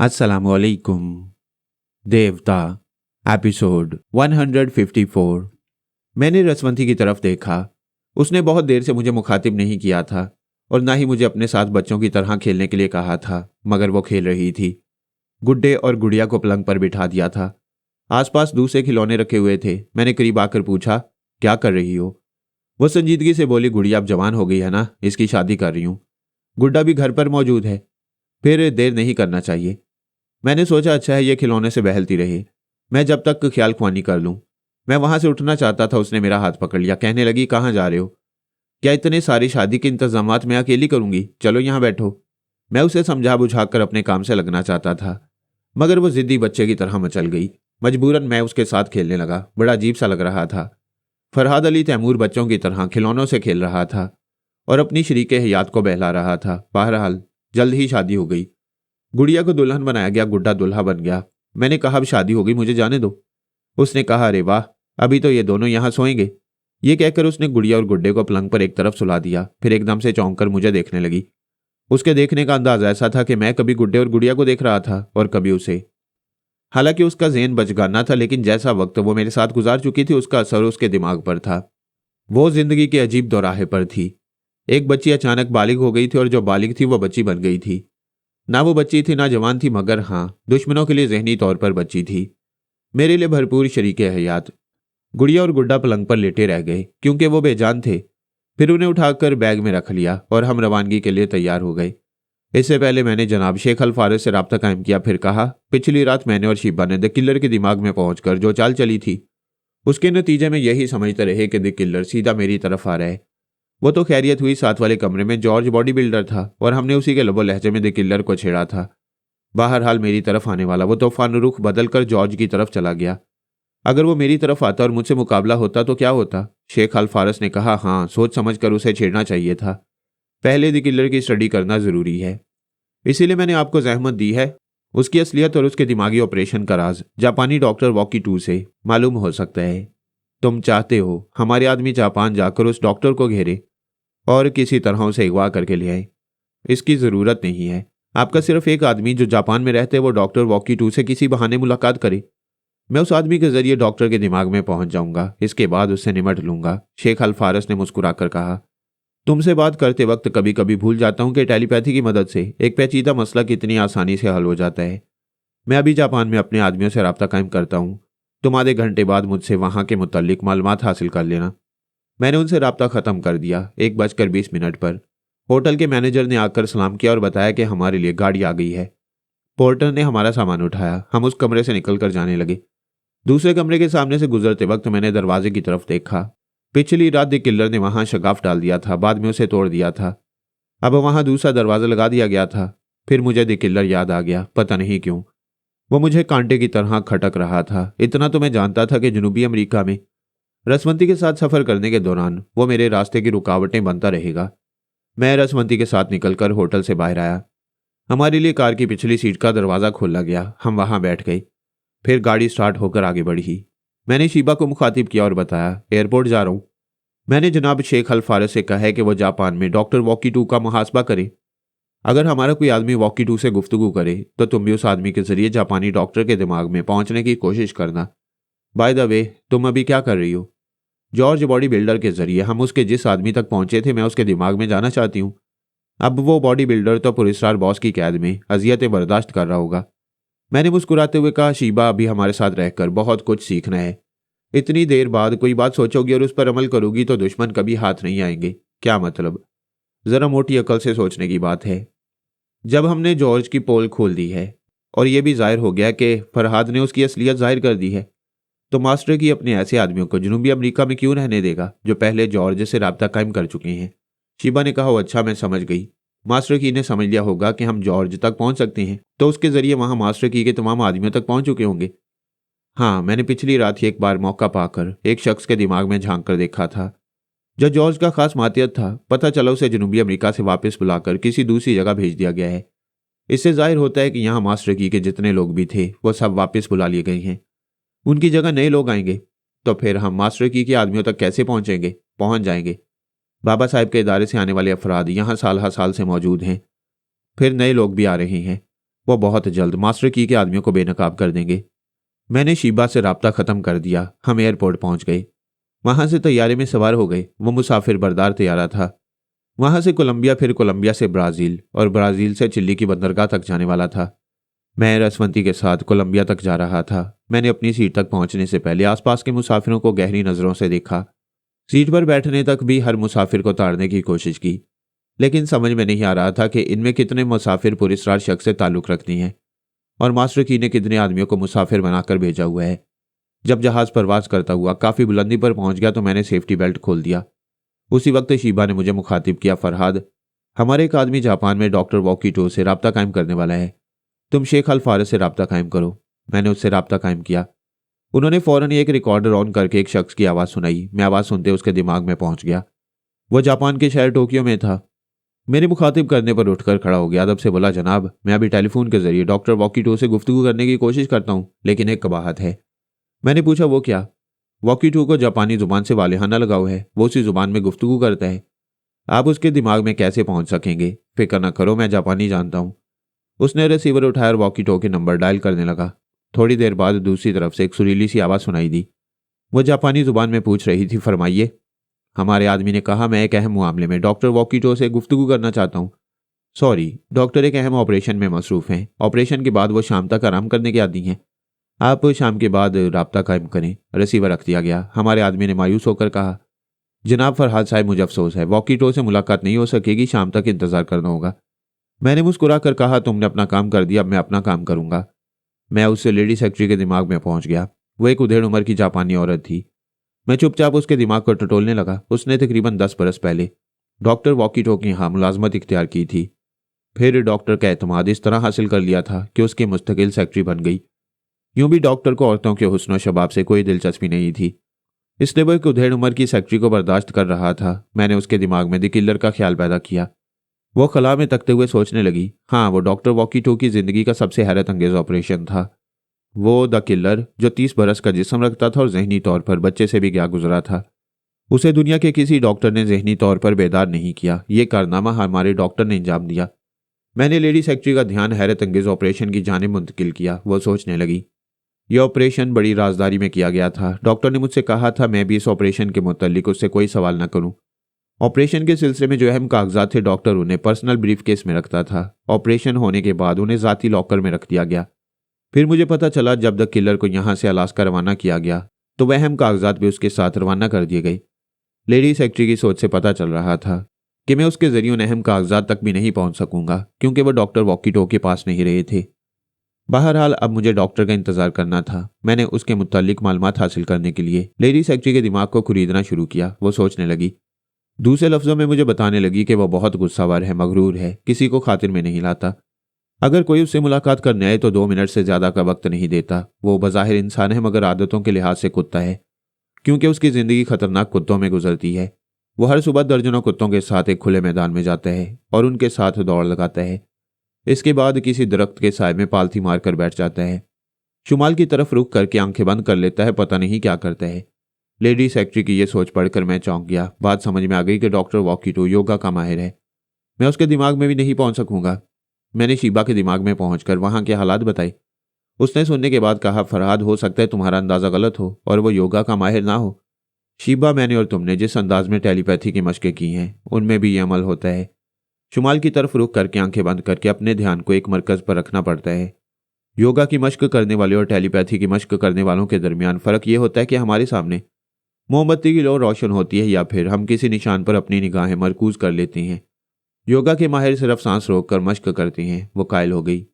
अस्सलामुअलैकुम। देवता एपिसोड 154। मैंने रसवंती की तरफ देखा। उसने बहुत देर से मुझे मुखातिब नहीं किया था और ना ही मुझे अपने साथ बच्चों की तरह खेलने के लिए कहा था, मगर वो खेल रही थी। गुड्डे और गुड़िया को पलंग पर बिठा दिया था। आसपास दूसरे खिलौने रखे हुए थे। मैंने करीब आकर पूछा, क्या कर रही हो? वो संजीदगी से बोली, गुड़िया अब जवान हो गई है ना, इसकी शादी कर रही हूँ। गुड्डा भी घर पर मौजूद है, फिर देर नहीं करना चाहिए। मैंने सोचा अच्छा है ये खिलौने से बहलती रहे, मैं जब तक ख्याल ख्वानी कर लूं। मैं वहां से उठना चाहता था, उसने मेरा हाथ पकड़ लिया। कहने लगी, कहाँ जा रहे हो? क्या इतने सारी शादी के इंतजामात मैं अकेली करूंगी? चलो यहाँ बैठो। मैं उसे समझा बुझा कर अपने काम से लगना चाहता था, मगर वो जिद्दी बच्चे की तरह मचल गई। मजबूरन मैं उसके साथ खेलने लगा। बड़ा अजीब सा लग रहा था। फरहाद अली तैमूर बच्चों की तरह खिलौनों से खेल रहा था और अपनी शरीके हयात को बहला रहा था। बहरहाल जल्द ही शादी हो गई। गुड़िया को दुल्हन बनाया गया, गुड्डा दूल्हा बन गया। मैंने कहा अब शादी हो गई, मुझे जाने दो। उसने कहा, अरे वाह, अभी तो ये दोनों यहाँ सोएंगे। ये कहकर उसने गुड़िया और गुड्डे को पलंग पर एक तरफ सुला दिया। फिर एकदम से चौंक कर मुझे देखने लगी। उसके देखने का अंदाज ऐसा था कि मैं कभी गुड्डे और गुड़िया को देख रहा था और कभी उसे। हालांकि उसका ज़हन बचगाना था, लेकिन जैसा वक्त वो मेरे साथ गुजार चुकी थी उसका असर उसके दिमाग पर था। वो जिंदगी के अजीब दौराहे पर थी। एक बच्ची अचानक बालिग हो गई थी और जो बालिग थी वो बच्ची बन गई थी। ना वो बच्ची थी ना जवान थी, मगर हाँ, दुश्मनों के लिए जहनी तौर पर बच्ची थी। मेरे लिए भरपूर शरीके हयात। गुड़िया और गुड्डा पलंग पर लेटे रह गए क्योंकि वो बेजान थे। फिर उन्हें उठाकर बैग में रख लिया और हम रवानगी के लिए तैयार हो गए। इससे पहले मैंने जनाब शेख अल फारिस से राब्ता कायम किया। फिर कहा, पिछली रात मैंने और शिबा ने द किलर के दिमाग में पहुंचकर जो चाल चली थी, उसके नतीजे में यही समझते रहे कि द किलर सीधा मेरी तरफ आ रहा है। वो तो खैरियत हुई, साथ वाले कमरे में जॉर्ज बॉडी बिल्डर था और हमने उसी के लबो लहजे में द किलर को छेड़ा था। बहरहाल मेरी तरफ आने वाला वो तूफान रुख बदलकर जॉर्ज की तरफ चला गया। अगर वो मेरी तरफ आता और मुझसे मुकाबला होता तो क्या होता? शेख अल फारस ने कहा, हाँ, सोच समझ कर उसे छेड़ना चाहिए था। पहले द किलर की स्टडी करना जरूरी है, इसीलिए मैंने आपको जहमत दी है। उसकी असलियत और उसके दिमागी ऑपरेशन का राज जापानी डॉक्टर वॉकी टू से मालूम हो सकता है। तुम चाहते हो हमारे आदमी जापान जाकर उस डॉक्टर को घेरे और किसी तरह उसे अगवा करके ले आए? इसकी ज़रूरत नहीं है। आपका सिर्फ एक आदमी जो जापान में रहते वो डॉक्टर वॉकी टू से किसी बहाने मुलाकात करे। मैं उस आदमी के जरिए डॉक्टर के दिमाग में पहुंच जाऊंगा, इसके बाद उससे निमट लूंगा। शेख अल फारस ने मुस्कुराकर कहा, तुमसे बात करते वक्त कभी कभी भूल जाता हूं कि टेलीपैथी की मदद से एक पेचीदा मसला कितनी आसानी से हल हो जाता है। मैं अभी जापान में अपने आदमियों से राब्ता कायम करता हूँ। तुम आधे घंटे बाद मुझसे वहां के मुतल्लिक मालूमात हासिल कर लेना। मैंने उनसे राब्ता ख़त्म कर दिया। 1:20 पर होटल के मैनेजर ने आकर सलाम किया और बताया कि हमारे लिए गाड़ी आ गई है। पोर्टर ने हमारा सामान उठाया। हम उस कमरे से निकलकर जाने लगे। दूसरे कमरे के सामने से गुजरते वक्त मैंने दरवाजे की तरफ देखा। पिछली रात द किलर ने वहां शगाफ डाल दिया था, बाद में उसे तोड़ दिया था। अब वहां दूसरा दरवाजा लगा दिया गया था। फिर मुझे द किलर याद आ गया, पता नहीं क्यों। वो मुझे कांटे की तरह खटक रहा था। इतना तो मैं जानता था कि जनूबी अमेरिका में रसवंती के साथ सफर करने के दौरान वो मेरे रास्ते की रुकावटें बनता रहेगा। मैं रसवंती के साथ निकलकर होटल से बाहर आया। हमारे लिए कार की पिछली सीट का दरवाज़ा खोला गया। हम वहां बैठ गए। फिर गाड़ी स्टार्ट होकर आगे बढ़ी। मैंने शिबा को मुखातिब किया और बताया, एयरपोर्ट जा रहा हूं। मैंने जनाब शेख अल फारस से कहा है कि वो जापान में डॉक्टर वॉकी टू का मुहासबा करे। अगर हमारा कोई आदमी वॉकी टू से गुफ्तगू करे तो तुम भी उस आदमी के जरिए जापानी डॉक्टर के दिमाग में पहुंचने की कोशिश करना। बाय द वे, तुम अभी क्या कर रही हो? जॉर्ज बॉडी बिल्डर के जरिए हम उसके जिस आदमी तक पहुंचे थे, मैं उसके दिमाग में जाना चाहती हूँ। अब वो बॉडी बिल्डर तो पुरस्कार बॉस की कैद में अजियतें बर्दाश्त कर रहा होगा। मैंने मुस्कुराते हुए कहा, शीबा, अभी हमारे साथ रहकर बहुत कुछ सीखना है। इतनी देर बाद कोई बात सोचोगी और उस पर अमल करोगी तो दुश्मन कभी हाथ नहीं आएंगे। क्या मतलब? जरा मोटी अकल से सोचने की बात है। जब हमने जॉर्ज की पोल खोल दी है और यह भी जाहिर हो गया कि फरहाद ने उसकी असलियत जाहिर कर दी है, तो मास्टर की अपने ऐसे आदमियों को जनूबी अमेरिका में क्यों रहने देगा जो पहले जॉर्ज से राब्ता कायम कर चुके हैं? शिबा ने कहा, अच्छा, मैं समझ गई। मास्टर की ने समझ लिया होगा कि हम जॉर्ज तक पहुंच सकते हैं, तो उसके जरिए वहां मास्टर की के तमाम आदमियों तक पहुंच चुके होंगे। हाँ, मैंने पिछली रात ही एक बार मौका पाकर एक शख्स के दिमाग में झांक कर देखा था जो जॉर्ज का खास मातियत था। पता चला उसे जनूबी अमेरिका से वापस बुलाकर किसी दूसरी जगह भेज दिया गया है। इससे जाहिर होता है कि यहाँ मास्टर की के जितने लोग भी थे वो सब वापस बुला लिए गए हैं। उनकी जगह नए लोग आएंगे, तो फिर हम मास्टर की के आदमियों तक कैसे पहुंचेंगे? पहुंच जाएंगे। बाबा साहब के इदारे से आने वाले अफराद यहाँ साल हर साल से मौजूद हैं। फिर नए लोग भी आ रहे हैं। वो बहुत जल्द मास्टर की के आदमियों को बेनकाब कर देंगे। मैंने शीबा से राब्ता ख़त्म कर दिया। हम एयरपोर्ट पहुंच गए। वहां से तैयारे में सवार हो गए। वो मुसाफिर बरदार तैयारा था। वहां से कोलंबिया, फिर कोलंबिया से ब्राज़ील और ब्राज़ील से चिली की बंदरगाह तक जाने वाला था। मैं रसवंती के साथ कोलंबिया तक जा रहा था। मैंने अपनी सीट तक पहुंचने से पहले आसपास के मुसाफिरों को गहरी नज़रों से देखा। सीट पर बैठने तक भी हर मुसाफिर को ताड़ने की कोशिश की, लेकिन समझ में नहीं आ रहा था कि इनमें कितने मुसाफिर पुरस्कार शख्स से ताल्लुक़ रखती हैं और मास्टर की ने कितने आदमियों को मुसाफिर बनाकर भेजा हुआ है। जब जहाज़ परवाज करता हुआ काफ़ी बुलंदी पर पहुंच गया तो मैंने सेफ्टी बेल्ट खोल दिया। उसी वक्त शीबा ने मुझे मुखातिब किया, फरहाद, हमारे एक आदमी जापान में डॉक्टर वॉकीटो से रब्ता कायम करने वाला है। तुम शेख अल फारस से रब्ता कायम करो। मैंने उससे रब्ता कायम किया। उन्होंने फौरन एक रिकॉर्डर ऑन करके एक शख्स की आवाज़ सुनाई। मैं आवाज़ सुनते उसके दिमाग में पहुंच गया। वह जापान के शहर टोक्यो में था। मेरे मुखातिब करने पर उठकर खड़ा हो गया। अदब से बोला, जनाब, मैं अभी टेलीफोन के जरिए डॉक्टर वॉकीटो से गुफ्तगू करने की कोशिश करता हूँ, लेकिन एक कबाहत है। मैंने पूछा, वो क्या? वॉकीटो को जापानी जुबान से वालेहाना लगाव है। वो उसी जुबान में गुफ्तगू करता है। आप उसके दिमाग में कैसे पहुंच सकेंगे? फिक्र न करो, मैं जापानी जानता हूँ। उसने रिसीवर उठाया और वॉकीटो के नंबर डायल करने लगा। थोड़ी देर बाद दूसरी तरफ से एक सुरीली सी आवाज़ सुनाई दी। वो जापानी जुबान में पूछ रही थी, फरमाइए। हमारे आदमी ने कहा, मैं एक अहम मामले में डॉक्टर वॉकीटो से गुफ्तगू करना चाहता हूँ। सॉरी, डॉक्टर एक अहम ऑपरेशन में मसरूफ़ हैं। ऑपरेशन के बाद वो शाम तक आराम करने के आदी हैं। आप शाम के बाद राब्ता कायम करें। रिसीवर रख दिया गया। हमारे आदमी ने मायूस होकर कहा, जनाब फरहाद साहब, मुझे अफसोस है, वॉकीटो से मुलाकात नहीं हो सकेगी, शाम तक इंतजार करना होगा। मैंने मुस्कुरा कर कहा, तुमने अपना काम कर दिया, अब मैं अपना काम करूंगा। मैं उससे लेडी सेक्रेटरी के दिमाग में पहुंच गया। वो एक उधेड़ उम्र की जापानी औरत थी। मैं चुपचाप उसके दिमाग को टटोलने लगा। उसने तकरीबन 10 बरस पहले डॉक्टर वॉकीटो की यहाँ मुलाजमत इख्तियार की थी। फिर डॉक्टर का एतमाद इस तरह हासिल कर लिया था कि उसकी मुस्तकिल सेक्रेटरी बन गई। यूं भी डॉक्टर को औरतों के हुस्न और शबाब से कोई दिलचस्पी नहीं थी, इसलिए वो एक उधेड़ उम्र की सेक्रेटरी को बर्दाश्त कर रहा था। मैंने उसके दिमाग में द किलर का ख्याल पैदा किया। वो खला में तकते हुए सोचने लगी, हाँ, वो डॉक्टर वॉकीटो की जिंदगी का सबसे हैरत अंगेज ऑपरेशन था। वो द किलर जो 30 बरस का जिस्म रखता था और जहनी तौर पर बच्चे से भी गया गुजरा था। उसे दुनिया के किसी डॉक्टर ने जहनी तौर पर बेदार नहीं किया। ये कारनामा हमारे डॉक्टर ने अंजाम दिया। मैंने लेडी सेक्रेटरी का ध्यान हैरत अंगेज ऑपरेशन की जानिब मुंतकिल किया। वो सोचने लगी, यह ऑपरेशन बड़ी राजदारी में किया गया था। डॉक्टर ने मुझसे कहा था मैं भी इस ऑपरेशन के मुतल्लिक उससे कोई सवाल न करूं। ऑपरेशन के सिलसिले में जो अहम कागजात थे डॉक्टर उन्हें पर्सनल ब्रीफ केस में रखता था। ऑपरेशन होने के बाद उन्हें ज़ाती लॉकर में रख दिया गया। फिर मुझे पता चला जब द किलर को यहाँ से अलास्का रवाना किया गया तो वह अहम कागजात भी उसके साथ रवाना कर दिए गए। लेडी सेक्रेटरी की सोच से पता चल रहा था कि मैं उसके जरिए उन अहम कागजात तक भी नहीं पहुंच सकूंगा, क्योंकि वह डॉक्टर वॉकीटो के पास नहीं रहे थे। बहरहाल अब मुझे डॉक्टर का इंतजार करना था। मैंने उसके मुतालिक मालूमात हासिल करने के लिए लेडी सेक्रेटरी के दिमाग को खरीदना शुरू किया। वो सोचने लगी। दूसरे लफ्जों में मुझे बताने लगी कि वह बहुत गुस्सावर है, मगरूर है, किसी को खातिर में नहीं लाता। अगर कोई उससे मुलाकात करने आए तो 2 मिनट से ज़्यादा का वक्त नहीं देता। वो बज़ाहिर इंसान है मगर आदतों के लिहाज से कुत्ता है, क्योंकि उसकी ज़िंदगी खतरनाक कुत्तों में गुजरती है। वो हर सुबह दर्जनों कुत्तों के साथ एक खुले मैदान में जाता है और उनके साथ दौड़ लगाता है। इसके बाद किसी दरख्त के साए में पालथी मारकर बैठ जाता है। शुमाल की तरफ रुख करके आंखें बंद कर लेता है, पता नहीं क्या करता है। लेडी सेक्रेटरी की यह सोच पढ़कर मैं चौंक गया। बात समझ में आ गई कि डॉक्टर वॉकीटो योगा का माहिर है। मैं उसके दिमाग में भी नहीं पहुंच सकूंगा। मैंने शीबा के दिमाग में पहुंचकर वहां के हालात बताए। उसने सुनने के बाद कहा, फरहाद, हो सकता है तुम्हारा अंदाजा गलत हो और वो योगा का माहिर ना हो। शीबा, मैंने और तुमने जिस अंदाज में टेलीपैथी की मशकें की हैं उनमें भी ये अमल होता है। शुमाल की तरफ रुख करके आंखें बंद करके अपने ध्यान को एक मरकज पर रखना पड़ता है। योगा की मशक करने वाले और टेलीपैथी की मशक करने वालों के दरमियान फ़र्क यह होता है कि हमारे सामने मोमबत्ती की लौ रोशन होती है या फिर हम किसी निशान पर अपनी निगाहें मरकूज कर लेते हैं। योगा के माहिर सिर्फ सांस रोककर मशक करते हैं। वो कायल हो गई।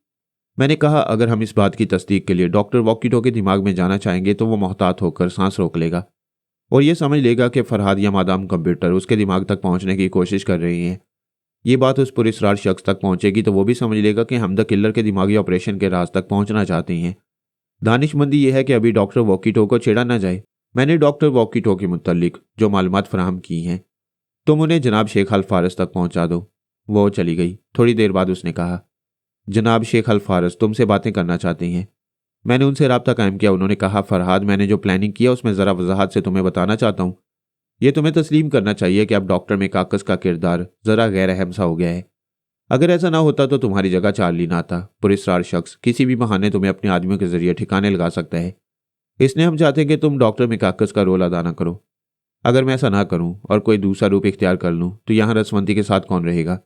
मैंने कहा, अगर हम इस बात की तस्दीक के लिए डॉक्टर वॉकीटो के दिमाग में जाना चाहेंगे तो वो मोहतात होकर सांस रोक लेगा और ये समझ लेगा कि फरहाद या मादाम कंप्यूटर उसके दिमाग तक पहुंचने की कोशिश कर रही हैं। ये बात उस पुरस्कार शख्स तक पहुंचेगी तो वो भी समझ लेगा कि हम द किलर के दिमागी ऑपरेशन के राज तक पहुंचना चाहते हैं। दानिशमंदी यह है कि अभी डॉक्टर वॉकीटो को छेड़ा ना जाए। मैंने डॉक्टर वॉकीटो के मुतल्लिक जो मालूमात फराहम की हैं तुम उन्हें जनाब शेख अल फारस तक पहुंचा दो। वो चली गई। थोड़ी देर बाद उसने कहा, जनाब शेख अल फारस तुमसे बातें करना चाहते हैं। मैंने उनसे राब्ता कायम किया। उन्होंने कहा, फरहाद, मैंने जो प्लानिंग किया उसमें ज़रा वजाहत से तुम्हें बताना चाहता हूँ। यह तुम्हें तस्लीम करना चाहिए कि अब डॉक्टर में काकस का किरदार ज़रा गैर अहम सा हो गया है। अगर ऐसा ना होता तो तुम्हारी जगह चार्ली ना आता। पुरस्कार शख्स किसी भी बहाने तुम्हें अपने आदमियों के जरिए ठिकाने लगा सकता है। इसलिए हम चाहते हैं कि तुम डॉक्टर मिकाकस का रोल अदा ना करो। अगर मैं ऐसा ना करूं और कोई दूसरा रूप इख्तियार कर लूं तो यहाँ रसवंती के साथ कौन रहेगा?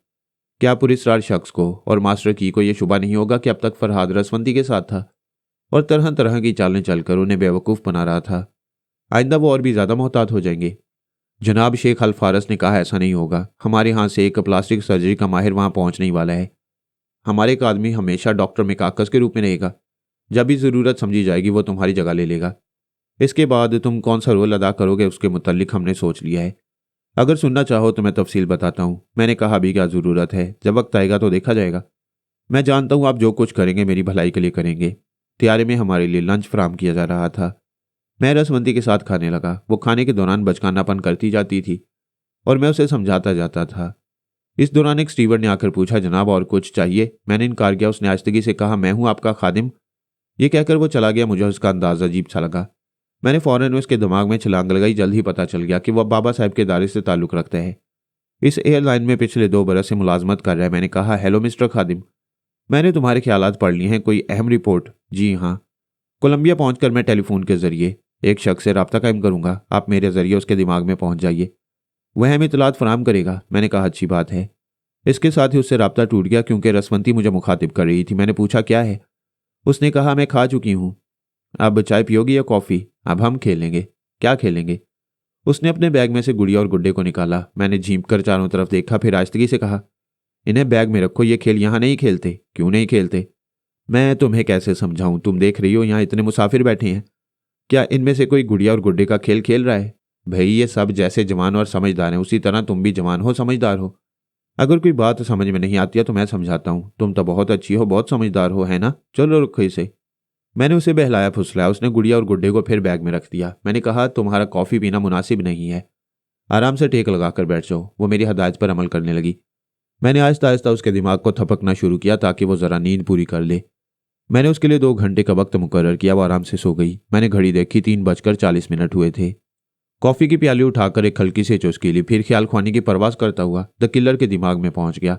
क्या पुरस्कार शख्स को और मास्टर की को यह शुबा नहीं होगा कि अब तक फरहाद रसवंती के साथ था और तरह तरह की चालें चलकर उन्हें बेवकूफ़ बना रहा था। आइंदा वो और भी ज़्यादा मोहतात हो जाएंगे। जनाब शेख अल फारस ने कहा, ऐसा नहीं होगा। हमारे यहाँ से एक प्लास्टिक सर्जरी का माहिर वहाँ पहुँचने ही वाला है। हमारे एक आदमी हमेशा डॉक्टर मिकाकस के रूप में रहेगा। जब भी ज़रूरत समझी जाएगी वो तुम्हारी जगह ले लेगा। इसके बाद तुम कौन सा रोल अदा करोगे उसके मुतल्लिक हमने सोच लिया है। अगर सुनना चाहो तो मैं तफसील बताता हूँ। मैंने कहा, अभी क्या ज़रूरत है, जब वक्त आएगा तो देखा जाएगा। मैं जानता हूँ आप जो कुछ करेंगे मेरी भलाई के लिए करेंगे। त्यारे में हमारे लिए लंच फराम किया जा रहा था। मैं रसवंती के साथ खाने लगा। वो खाने के दौरान बचकानापन करती जाती थी और मैं उसे समझाता जाता था। इस दौरान एक स्टीवर्ड ने आकर पूछा, जनाब और कुछ चाहिए? मैंने इनकार किया। उसने आहिस्तगी से कहा, मैं हूँ आपका खादिम। ये कहकर वो चला गया। मुझे उसका अंदाज़ अजीब सा लगा। मैंने फ़ौरन उसके दिमाग में छलांग लगाई। जल्द ही पता चल गया कि वह बाबा साहब के दायरे से ताल्लुक़ रखता है। इस एयरलाइन में पिछले 2 बरस से मुलाजमत कर रहा है। मैंने कहा, हेलो मिस्टर खादिम, मैंने तुम्हारे ख्यालात पढ़ लिए हैं। कोई अहम रिपोर्ट? जी हाँ। कोलंबिया पहुंचकर मैं टेलीफोन के जरिए एक शख्स से रब्ता कायम करूंगा। आप मेरे जरिए उसके दिमाग में पहुंच जाइए, वह हमें इतलात फराम करेगा। मैंने कहा, अच्छी बात है। इसके साथ ही उससे रब्ता टूट गया क्योंकि रसवंती मुझे मुखातिब कर रही थी। मैंने पूछा, क्या है? उसने कहा, मैं खा चुकी हूँ। अब चाय पियोगी या कॉफ़ी? अब हम खेलेंगे। क्या खेलेंगे? उसने अपने बैग में से गुड़िया और गुड्डे को निकाला। मैंने झींप कर चारों तरफ देखा, फिर आहिस्तगी से कहा, इन्हें बैग में रखो, ये खेल यहाँ नहीं खेलते। क्यों नहीं खेलते? मैं तुम्हें कैसे समझाऊं? तुम देख रही हो यहाँ इतने मुसाफिर बैठे हैं। क्या इनमें से कोई गुड़िया और गुड्डे का खेल खेल रहा है? भाई ये सब जैसे जवान और समझदार हैं उसी तरह तुम भी जवान हो, समझदार हो। अगर कोई बात समझ में नहीं आती है तो मैं समझाता हूँ। तुम तो बहुत अच्छी हो, बहुत समझदार हो, है ना? चलो रखो इसे। मैंने उसे बहलाया फुसलाया। उसने गुड़िया और गुड्डे को फिर बैग में रख दिया। मैंने कहा, तुम्हारा कॉफ़ी पीना मुनासिब नहीं है, आराम से टेक लगाकर बैठ जाओ। वो मेरी हदायत पर अमल करने लगी। मैंने आहिस्ता आहिस्ता उसके दिमाग को थपकना शुरू किया ताकि वो ज़रा नींद पूरी कर ले। मैंने उसके लिए 2 घंटे का वक्त मुकर्रर किया। वो आराम से सो गई। मैंने घड़ी देखी, 3:40 हुए थे। कॉफ़ी की प्याली उठाकर एक हल्की सी चुस्की ली, फिर ख्याल ख्वानी की परवास करता हुआ द किलर के दिमाग में पहुंच गया।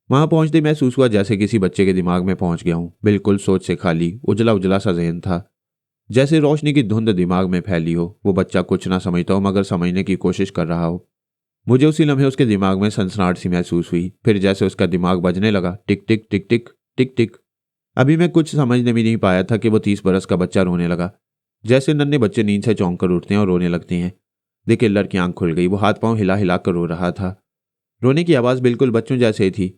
वहां पहुंचते महसूस हुआ जैसे किसी बच्चे के दिमाग में पहुंच गया हूं। बिल्कुल सोच से खाली, उजला उजला सा जहन था, जैसे रोशनी की धुंध दिमाग में फैली हो। वो बच्चा कुछ ना समझता हो मगर समझने की कोशिश कर रहा हो। मुझे उसी लम्हे उसके दिमाग में सनसनाहट सी महसूस हुई। फिर जैसे उसका दिमाग बजने लगा, टिक टिक टिक टिक टिक टिक। अभी मैं कुछ समझने भी नहीं पाया था कि वो 30 बरस का बच्चा रोने लगा, जैसे नन्हे बच्चे नींद से चौंक कर उठते हैं और रोने लगते हैं। द किलर की आंख खुल गई। वो हाथ पांव हिला हिला कर रो रहा था। रोने की आवाज़ बिल्कुल बच्चों जैसे थी।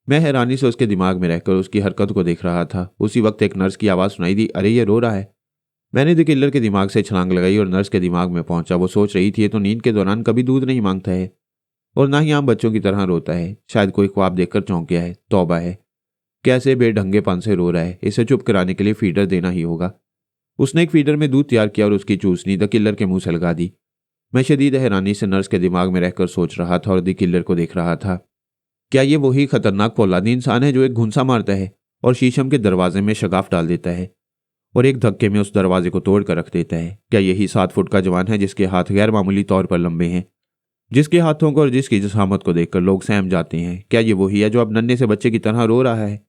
मैं हैरानी से उसके दिमाग में रहकर उसकी हरकत को देख रहा था। उसी वक्त एक नर्स की आवाज़ सुनाई दी, अरे ये रो रहा है। मैंने द किलर के दिमाग से छलांग लगाई और नर्स के दिमाग में पहुंचा। वो सोच रही थी, ये तो नींद के दौरान कभी दूध नहीं मांगता है और ना ही आम बच्चों की तरह रोता है। शायद कोई ख्वाब देखकर चौंक गया है। तौबा है, कैसे बेढंगेपन से रो रहा है। इसे चुप कराने के लिए फीडर देना ही होगा। उसने एक फीडर में दूध तैयार किया और उसकी चूसनी द किलर के मुंह से लगा दी। मैं शदीद हैरानी से नर्स के दिमाग में रहकर सोच रहा था और द किलर को देख रहा था। क्या ये वही खतरनाक फौलादी इंसान है जो एक घुंसा मारता है और शीशम के दरवाजे में शगाफ डाल देता है और एक धक्के में उस दरवाजे को तोड़ कर रख देता है? क्या यही 7 फुट का जवान है जिसके हाथ गैर मामूली तौर पर लंबे हैं, जिसके हाथों को और जिसकी जिसामत को देखकर लोग सहम जाते हैं? क्या ये वही है जो अब नन्हे से बच्चे की तरह रो रहा है?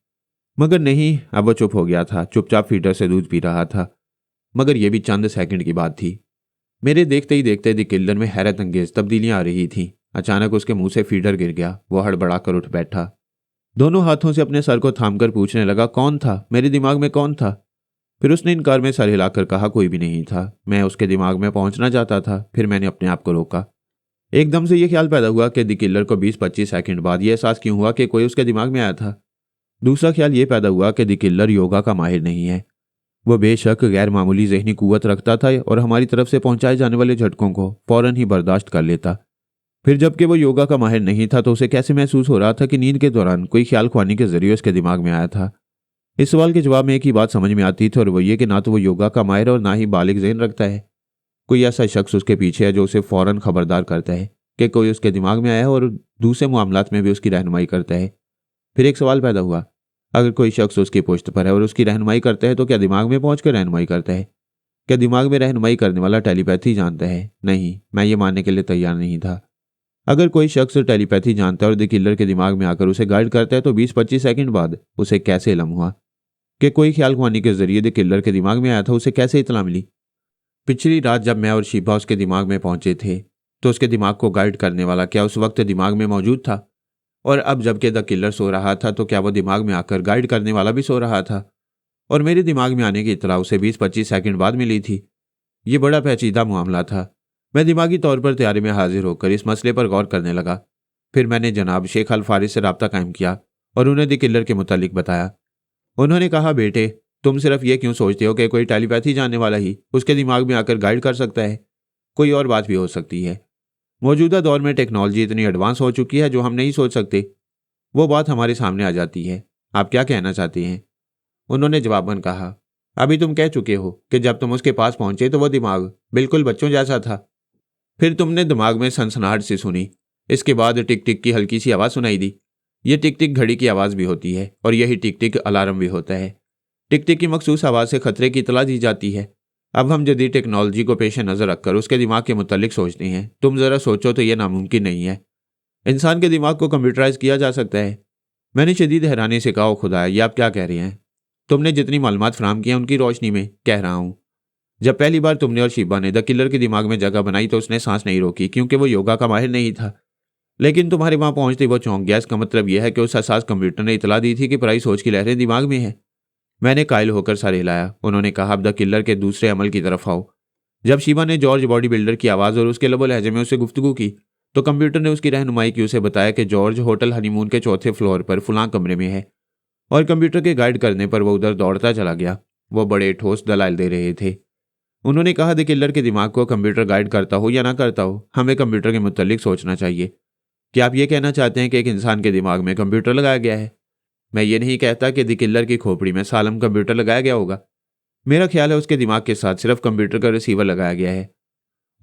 मगर नहीं, अब वो चुप हो गया था, चुपचाप फीडर से दूध पी रहा था। मगर यह भी चंद सेकंड की बात थी। मेरे देखते ही देखते द किलर में हैरत अंगेज तब्दीलियां आ रही थीं। अचानक उसके मुंह से फीडर गिर गया। वो हड़बड़ा कर उठ बैठा। दोनों हाथों से अपने सर को थामकर पूछने लगा, कौन था? मेरे दिमाग में कौन था? फिर उसने इनकार में सर हिलाकर कहा, कोई भी नहीं था। मैं उसके दिमाग में पहुंचना चाहता था। फिर मैंने अपने आप को रोका। एकदम से यह ख्याल पैदा हुआ कि द किलर को 20-25 सेकंड बाद यह एहसास क्यों हुआ कि कोई उसके दिमाग में आया था। दूसरा ख्याल यह पैदा हुआ कि द किलर योगा का माहिर नहीं है। वो बेशक गैर मामूली जहनी कुव्वत रखता था और हमारी तरफ से पहुंचाए जाने वाले झटकों को फौरन ही बर्दाश्त कर लेता। फिर जबकि वो योगा का माहिर नहीं था तो उसे कैसे महसूस हो रहा था कि नींद के दौरान कोई ख्याल ख्वानी के जरिए उसके दिमाग में आया था? इस सवाल के जवाब में एक ही बात समझ में आती थी और वो ये कि ना तो वो योगा का माहिर और ना ही बालिग ज़हन रखता है। कोई ऐसा शख्स उसके पीछे है जो उसे फौरन खबरदार करता है कि कोई उसके दिमाग में आया है और दूसरे मामलात में भी उसकी रहनुमाई करता है। फिर एक सवाल पैदा हुआ, अगर कोई शख्स उसकी पुश्त पर है और उसकी रहनुमाई करता है तो क्या दिमाग में पहुंचकर रहनुमाई करता है? क्या दिमाग में रहनुमाई करने वाला टेलीपैथी जानता है? नहीं, मैं ये मानने के लिए तैयार नहीं था। अगर कोई शख्स टेलीपैथी जानता है और द किलर के दिमाग में आकर उसे गाइड करता है तो 20-25 सेकंड बाद उसे कैसे इल्म हुआ कि कोई ख्याल खुमानी के जरिए द किलर के दिमाग में आया था, उसे कैसे इत्तला मिली? पिछली रात जब मैं और शिबा उसके दिमाग में पहुंचे थे तो उसके दिमाग को गाइड करने वाला क्या उस वक्त दिमाग में मौजूद था? और अब जबकि द किलर सो रहा था तो क्या वो दिमाग में आकर गाइड करने वाला भी सो रहा था? और मेरे दिमाग में आने की इत्तला उसे 20-25 सेकंड बाद मिली थी। ये बड़ा पेचीदा मामला था। मैं दिमागी तौर पर तैयारी में हाजिर होकर इस मसले पर गौर करने लगा। फिर मैंने जनाब शेख अल फारिस से रब्ता कायम किया और उन्हें द किलर के मुतालिक बताया। उन्होंने कहा, बेटे तुम सिर्फ ये क्यों सोचते हो कि कोई टेलीपैथी जानने वाला ही उसके दिमाग में आकर गाइड कर सकता है? कोई और बात भी हो सकती है। मौजूदा दौर में टेक्नोलॉजी इतनी एडवांस हो चुकी है जो हम नहीं सोच सकते। वो बात हमारे सामने आ जाती है। आप क्या कहना चाहते हैं? उन्होंने जवाबन कहा, अभी तुम कह चुके हो कि जब तुम उसके पास पहुंचे तो वो दिमाग बिल्कुल बच्चों जैसा था। फिर तुमने दिमाग में सनसनाहट सी सुनी। इसके बाद टिक टिक की हल्की सी आवाज़ सुनाई दी। ये टिक टिक घड़ी की आवाज़ भी होती है और यही टिक टिक अलार्म भी होता है। टिक टिक की मखसूस आवाज़ से खतरे की इतला दी जाती है। अब हम जदीद टेक्नोलॉजी को पेश नज़र रखकर उसके दिमाग के मुतालिक सोचते हैं। तुम ज़रा सोचो तो यह नामुमकिन नहीं है। इंसान के दिमाग को कंप्यूटराइज किया जा सकता है। मैंने शदीद हैरानी से कहा, खुदा ये आप क्या कह रहे हैं? तुमने जितनी मालूमात फराहम की हैं उनकी रोशनी में कह रहा हूँ। जब पहली बार तुमने और शिबा ने द किलर के दिमाग में जगह बनाई तो उसने सांस नहीं रोकी क्योंकि वो योगा का माहिर नहीं था। लेकिन तुम्हारे वहां पहुंचते ही वो चौंक गया। इसका मतलब यह है कि उस हसास कंप्यूटर ने इतला दी थी कि पराई सोच की लहरें दिमाग में है। मैंने कायल होकर सर हिलाया। उन्होंने कहा, अब द किलर के दूसरे अमल की तरफ आओ। जब शिबा ने जॉर्ज बॉडी बिल्डर की आवाज़ और उसके लबो लहजे में उससे गुफ्तगू की तो कंप्यूटर ने उसकी रहनुमाई की। उसे बताया कि जॉर्ज होटल हनीमून के चौथे फ्लोर पर फलां कमरे में है। और कंप्यूटर के गाइड करने पर वो उधर दौड़ता चला गया। वो बड़े ठोस दलाइल दे रहे थे। उन्होंने कहा, द किलर के दिमाग को कंप्यूटर गाइड करता हो या ना करता हो, हमें कंप्यूटर के मुतालिक सोचना चाहिए। क्या आप ये कहना चाहते हैं कि एक इंसान के दिमाग में कंप्यूटर लगाया गया है? मैं ये नहीं कहता कि द किलर की खोपड़ी में सालम कंप्यूटर लगाया गया होगा। मेरा ख्याल है उसके दिमाग के साथ सिर्फ कंप्यूटर का रिसीवर लगाया गया है।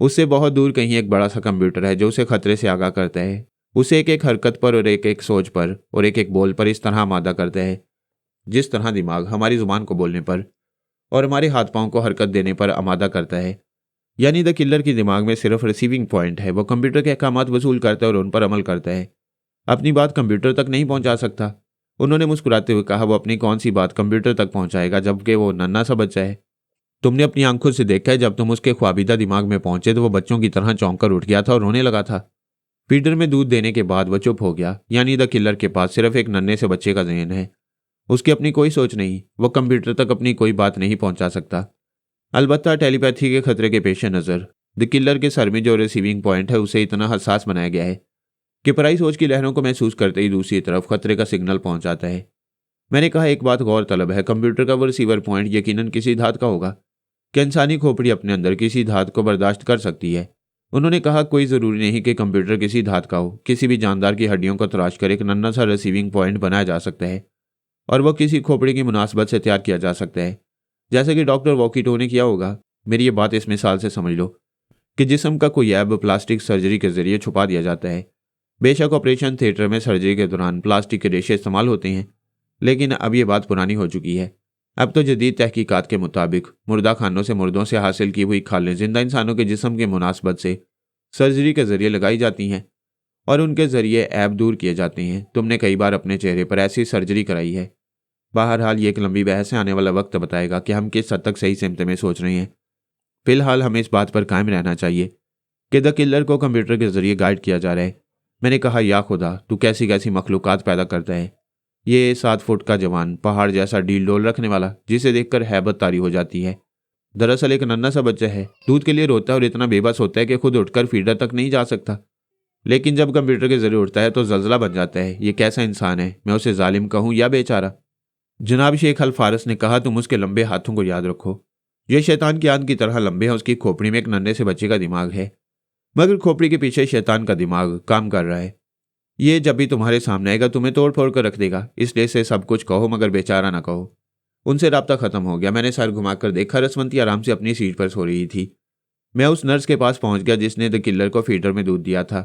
उससे बहुत दूर कहीं एक बड़ा सा कंप्यूटर है जो उसे खतरे से आगाह करता है। उसे एक एक हरकत पर और एक एक सोच पर और एक एक बोल पर इस तरह आमादा करता है जिस तरह दिमाग हमारी जुबान को बोलने पर और हमारे हाथ पांव को हरकत देने पर आमादा करता है। यानी द किलर के दिमाग में सिर्फ रिसीविंग पॉइंट है। वो कंप्यूटर के अहकामात वसूल करता है और उन पर अमल करता है। अपनी बात कंप्यूटर तक नहीं पहुंचा सकता। उन्होंने मुस्कुराते हुए कहा, वो अपनी कौन सी बात कंप्यूटर तक पहुंचाएगा जबकि वो नन्हा सा बच्चा है। तुमने अपनी आंखों से देखा है, जब तुम उसके ख्वाबीदा दिमाग में पहुंचे तो वो बच्चों की तरह चौंक कर उठ गया था और रोने लगा था। फीडर में दूध देने के बाद वो चुप हो गया। यानी द किलर के पास सिर्फ एक नन्हे से बच्चे का ज़हन है। उसकी अपनी कोई सोच नहीं। वो कंप्यूटर तक अपनी कोई बात नहीं पहुंचा सकता। अलबत्ता टेलीपैथी के खतरे के पेश नज़र द किलर के सर में जो रिसीविंग पॉइंट है उसे इतना हसास बनाया गया है कि पराई सोच की लहरों को महसूस करते ही दूसरी तरफ खतरे का सिग्नल पहुंच जाता है। मैंने कहा, एक बात गौर तलब है, कंप्यूटर का वो रिसीवर पॉइंट यकीनन किसी धात का होगा। क्या इंसानी खोपड़ी अपने अंदर किसी धात को बर्दाश्त कर सकती है? उन्होंने कहा, कोई ज़रूरी नहीं कि कंप्यूटर किसी धात का हो। किसी भी जानदार की हड्डियों को तराश कर एक नन्हा सा रिसीविंग पॉइंट बनाया जा सकता है और वह किसी खोपड़ी की मुनासबत से तैयार किया जा सकता है, जैसे कि डॉक्टर वॉकीटो ने किया होगा। मेरी ये बात इस मिसाल से समझ लो कि जिस्म का कोई ऐब प्लास्टिक सर्जरी के जरिए छुपा दिया जाता है। बेशक ऑपरेशन थिएटर में सर्जरी के दौरान प्लास्टिक के रेशे इस्तेमाल होते हैं, लेकिन अब ये बात पुरानी हो चुकी है। अब तो जदीद तहकीकात के मुताबिक मुर्दा खानों से मुर्दों से हासिल की हुई खालें जिंदा इंसानों के जिस्म के मुनासबत से सर्जरी के जरिए लगाई जाती हैं और उनके जरिए ऐब दूर किए जाते हैं। तुमने कई बार अपने चेहरे पर ऐसी सर्जरी कराई है। बहरहाल ये एक लंबी बहस है। आने वाला वक्त बताएगा कि हम किस हद तक सही सिमत में सोच रहे हैं। फिलहाल हमें इस बात पर कायम रहना चाहिए कि द किलर को कंप्यूटर के जरिए गाइड किया जा रहा है। मैंने कहा, या खुदा, तू कैसी कैसी मखलूकात पैदा करता है। ये 7 फुट का जवान, पहाड़ जैसा डील डोल रखने वाला, जिसे देखकर हैबत तारी हो जाती है, दरअसल एक नन्हा सा बच्चा है। दूध के लिए रोता है और इतना बेबस होता है कि खुद उठकर फीडर तक नहीं जा सकता। लेकिन जब कंप्यूटर के जरिए उठता है तो जल्जला बन जाता है। ये कैसा इंसान है? मैं उसे जालिम कहूँ या बेचारा? जनाब शेख अल फारिस ने कहा, तुम उसके लंबे हाथों को याद रखो। यह शैतान की आंत की तरह लंबे हैं। उसकी खोपड़ी में एक नन्हे से बच्चे का दिमाग है, मगर खोपड़ी के पीछे शैतान का दिमाग काम कर रहा है। ये जब भी तुम्हारे सामने आएगा तुम्हें तोड़ फोड़ कर रख देगा। इसलिए से सब कुछ कहो मगर बेचारा ना कहो। उनसे राब्ता खत्म हो गया। मैंने सर घुमाकर देखा, रसवंती आराम से अपनी सीट पर सो रही थी। मैं उस नर्स के पास पहुंच गया जिसने द किलर को फीडर में दूध दिया था।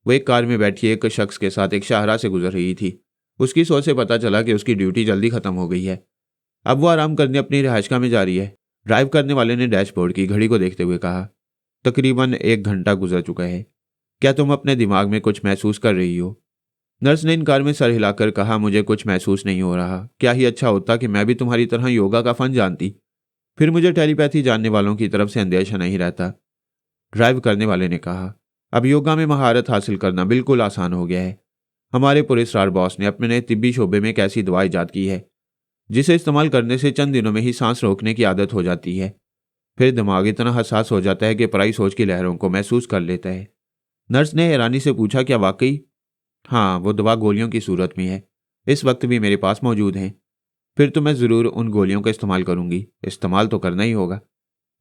वो एक कार में बैठी एक शख्स के साथ एक शाहराह से गुजर रही थी। उसकी सोच से पता चला कि उसकी ड्यूटी जल्दी खत्म हो गई है। अब वो आराम करने अपनी रिहाइशगाह में जा रही है। ड्राइव करने वाले ने डैशबोर्ड की घड़ी को देखते हुए कहा, तकरीबन 1 घंटा गुजर चुका है। क्या तुम अपने दिमाग में कुछ महसूस कर रही हो? नर्स ने इनकार में सर हिलाकर कहा, मुझे कुछ महसूस नहीं हो रहा। क्या ही अच्छा होता कि मैं भी तुम्हारी तरह योगा का फन जानती, फिर मुझे टेलीपैथी जानने वालों की तरफ से अंदेशा नहीं रहता। ड्राइव करने वाले ने कहा, अब योगा में महारत हासिल करना बिल्कुल आसान हो गया है। हमारे पुलिसरार बॉस ने अपने तिब्बी शोबे में एक ऐसी दवा ईजाद की है जिसे इस्तेमाल करने से चंद दिनों में ही सांस रोकने की आदत हो जाती है। फिर दिमाग इतना हसास हो जाता है कि पराई सोच की लहरों को महसूस कर लेता है। नर्स ने हैरानी से पूछा, क्या वाकई? हाँ, वो दवा गोलियों की सूरत में है, इस वक्त भी मेरे पास मौजूद हैं। फिर तो मैं ज़रूर उन गोलियों का इस्तेमाल करूंगी। इस्तेमाल तो करना ही होगा,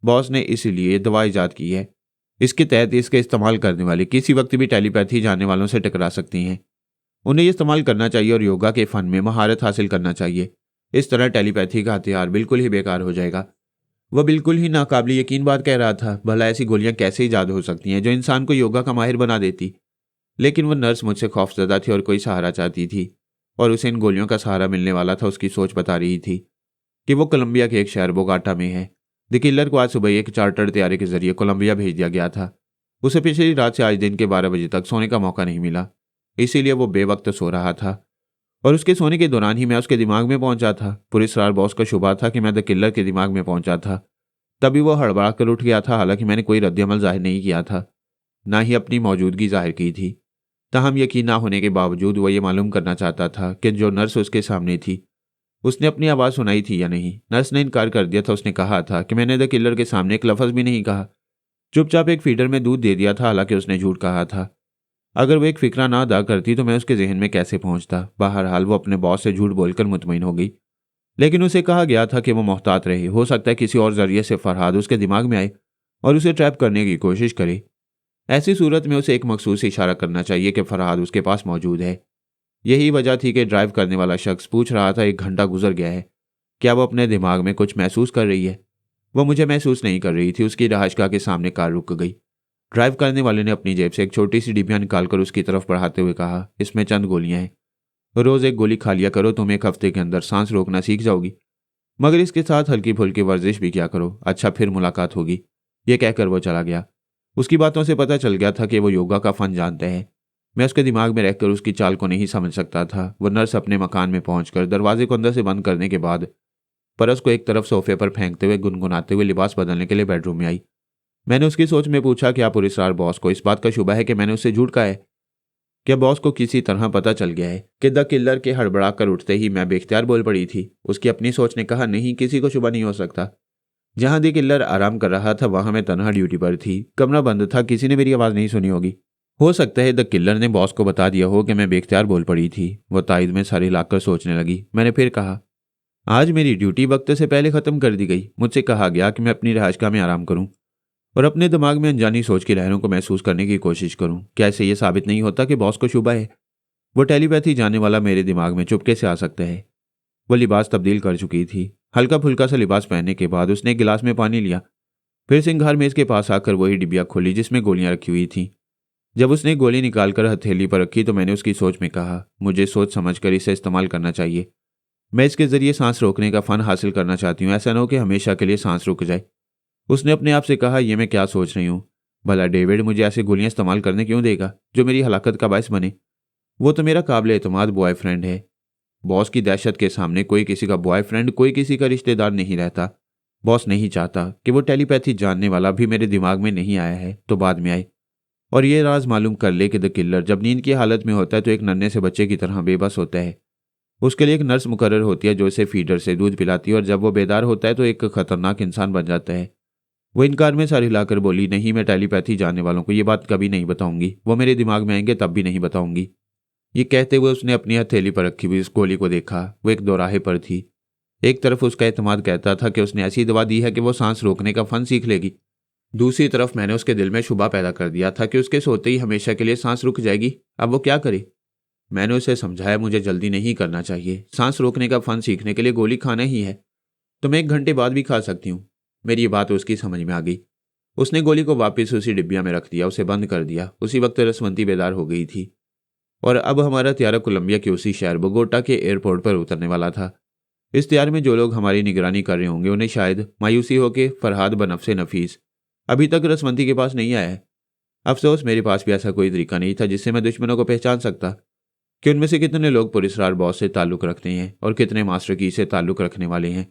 बॉस ने इसीलिए दवा ईजाद की है। इसके तहत इसके इस्तेमाल करने वाले किसी वक्त भी टेलीपैथी जानने वालों से टकरा सकती हैं। उन्हें ये इस्तेमाल करना चाहिए और योगा के फन में महारत हासिल करना चाहिए। इस तरह टेलीपैथी का हथियार बिल्कुल ही बेकार हो जाएगा। वह बिल्कुल ही नाकाबिल यकीन बात कह रहा था। भला ऐसी गोलियां कैसे ईजाद हो सकती हैं जो इंसान को योगा का माहिर बना देती? लेकिन वह नर्स मुझसे खौफजदा थी और कोई सहारा चाहती थी, और उसे इन गोलियों का सहारा मिलने वाला था। उसकी सोच बता रही थी कि वो कोलंबिया के एक शहर बोगाटा में है। द किलर को आज सुबह एक चार्टर्ड तैयारी के जरिए कोलंबिया भेज दिया गया था। उसे पिछली रात से आज दिन के 12 बजे तक सोने का मौका नहीं मिला, इसीलिए वो बेवक्त सो रहा था। और उसके सोने के दौरान ही मैं उसके दिमाग में पहुंचा था। पुलिसरार बॉस का शुबा था कि मैं द किलर के दिमाग में पहुंचा था। तभी वो हड़बड़ा कर उठ गया था। हालांकि मैंने कोई रद्दअमल जाहिर नहीं किया था, ना ही अपनी मौजूदगी जाहिर की थी। ताहम यकीन ना होने के बावजूद वो ये मालूम करना चाहता था कि जो नर्स उसके सामने थी उसने अपनी आवाज़ सुनाई थी या नहीं। नर्स ने इनकार कर दिया था। उसने कहा था कि मैंने द किलर के सामने एक लफ्ज़ भी नहीं कहा, चुपचाप एक फीडर में दूध दे दिया था। हालांकि उसने झूठ कहा था। अगर वो एक फिक्रा ना अदा करती तो मैं उसके जहन में कैसे पहुंचता? बहरहाल वो अपने बॉस से झूठ बोलकर मुतमईन हो गई। लेकिन उसे कहा गया था कि वो मोहतात रहे। हो सकता है किसी और जरिए से फरहाद उसके दिमाग में आए और उसे ट्रैप करने की कोशिश करे। ऐसी सूरत में उसे एक मखसूस इशारा करना चाहिए कि फरहाद उसके पास मौजूद है। यही वजह थी कि ड्राइव करने वाला शख्स पूछ रहा था, 1 घंटा गुजर गया है, क्या वो अपने दिमाग में कुछ महसूस कर रही है? वो मुझे महसूस नहीं कर रही थी। उसकी रहायशगाह के सामने कार रुक गई। ड्राइव करने वाले ने अपनी जेब से एक छोटी सी डिबिया निकालकर उसकी तरफ बढ़ाते हुए कहा, इसमें चंद गोलियां हैं, रोज एक गोली खा लिया करो, तुम 1 हफ्ते के अंदर सांस रोकना सीख जाओगी। मगर इसके साथ हल्की फुल्की वर्जिश भी किया करो। अच्छा, फिर मुलाकात होगी। ये कहकर वो चला गया। उसकी बातों से पता चल गया था कि वो योगा का फन जानते हैं। मैं उसके दिमाग में रहकर उसकी चाल को नहीं समझ सकता था। वह नर्स अपने मकान में पहुंचकर दरवाजे को अंदर से बंद करने के बाद परस को एक तरफ सोफे पर फेंकते हुए गुनगुनाते हुए लिबास बदलने के लिए बेडरूम में आई। मैंने उसकी सोच में पूछा, क्या पुलिसरार बॉस को इस बात का शुबा है कि मैंने उससे झूठ कहा है? क्या बॉस को किसी तरह पता चल गया है कि द किलर के हड़बड़ा कर उठते ही मैं बेख्तियार बोल पड़ी थी? उसकी अपनी सोच ने कहा, नहीं, किसी को शुबा नहीं हो सकता। जहां द किलर आराम कर रहा था वहां मैं तनहा ड्यूटी पर थी। कमरा बंद था, किसी ने मेरी आवाज़ नहीं सुनी होगी। हो सकता है द किलर ने बॉस को बता दिया हो कि मैं बेख्तियार बोल पड़ी थी। वो ताइद में सारी लाकर सोचने लगी। मैंने फिर कहा, आज मेरी ड्यूटी वक्त से पहले ख़त्म कर दी गई। मुझसे कहा गया कि मैं अपनी रहायशगाह में आराम करूं और अपने दिमाग में अनजानी सोच की लहरों को महसूस करने की कोशिश करूं। क्या इससे यह साबित नहीं होता कि बॉस को शुबा है? वो टेलीपैथी जानने वाला मेरे दिमाग में चुपके से आ सकता है। वो लिबास तब्दील कर चुकी थी। हल्का फुल्का सा लिबास पहनने के बाद उसने एक गिलास में पानी लिया। फिर सिंघार मेज के पास आकर वही डिबिया खोली जिसमें गोलियां रखी हुई थीं। जब उसने गोली निकालकर हथेली पर रखी तो मैंने उसकी सोच में कहा, मुझे सोच समझकर इसे इस्तेमाल करना चाहिए। मैं इसके जरिए सांस रोकने का फन हासिल करना चाहती हूँ। ऐसा न हो कि हमेशा के लिए सांस रुक जाए। उसने अपने आप से कहा, यह मैं क्या सोच रही हूँ? भला डेविड मुझे ऐसी गोलियां इस्तेमाल करने क्यों देगा जो मेरी हलाकत का बायस बने? वो तो मेरा काबिल एतमाद बॉयफ्रेंड है। बॉस की दहशत के सामने कोई किसी का बॉयफ्रेंड, कोई किसी का रिश्तेदार नहीं रहता। बॉस नहीं चाहता कि वो टेलीपैथी जानने वाला भी मेरे दिमाग में नहीं आया है तो बाद में आए और ये राज मालूम कर ले कि द किलर जब नींद की हालत में होता है तो एक नन्हे से बच्चे की तरह बेबस होता है। उसके लिए एक नर्स मुकर्रर होती है जो इसे फीडर से दूध पिलाती है और जब वो बेदार होता है तो एक खतरनाक इंसान बन जाता है। वो इनकार में सर हिलाकर बोली, नहीं, मैं टेलीपैथी जानने वालों को ये बात कभी नहीं बताऊंगी। वो मेरे दिमाग में आएंगे तब भी नहीं बताऊंगी। ये कहते हुए उसने अपनी हथेली पर रखी हुई उस गोली को देखा। वो एक दोराहे पर थी। एक तरफ उसका एतमाद कहता था कि उसने ऐसी दवा दी है कि वो सांस रोकने का फन सीख लेगी। दूसरी तरफ मैंने उसके दिल में शुबा पैदा कर दिया था कि उसके सोते ही हमेशा के लिए सांस रुक जाएगी। अब वो क्या करे? मैंने उसे समझाया, मुझे जल्दी नहीं करना चाहिए। सांस रोकने का फन सीखने के लिए गोली खाना ही है तो मैं 1 घंटे बाद भी खा सकती हूँ। मेरी ये बात उसकी समझ में आ गई। उसने गोली को वापस उसी डिब्बिया में रख दिया, उसे बंद कर दिया। उसी वक्त रसवंती बेदार हो गई थी और अब हमारा त्यारा कोलंबिया के उसी शहर बोगोटा के एयरपोर्ट पर उतरने वाला था। इस त्यार में जो लोग हमारी निगरानी कर रहे होंगे उन्हें शायद मायूसी हो कि फरहाद बनफसे नफीस अभी तक रसवंती के पास नहीं आया है। अफसोस मेरे पास भी ऐसा कोई तरीका नहीं था जिससे मैं दुश्मनों को पहचान सकता कि उनमें से कितने लोग पुलिसरार बॉस से ताल्लुक़ रखते हैं और कितने मास्टर की से ताल्लुक़ रखने वाले हैं।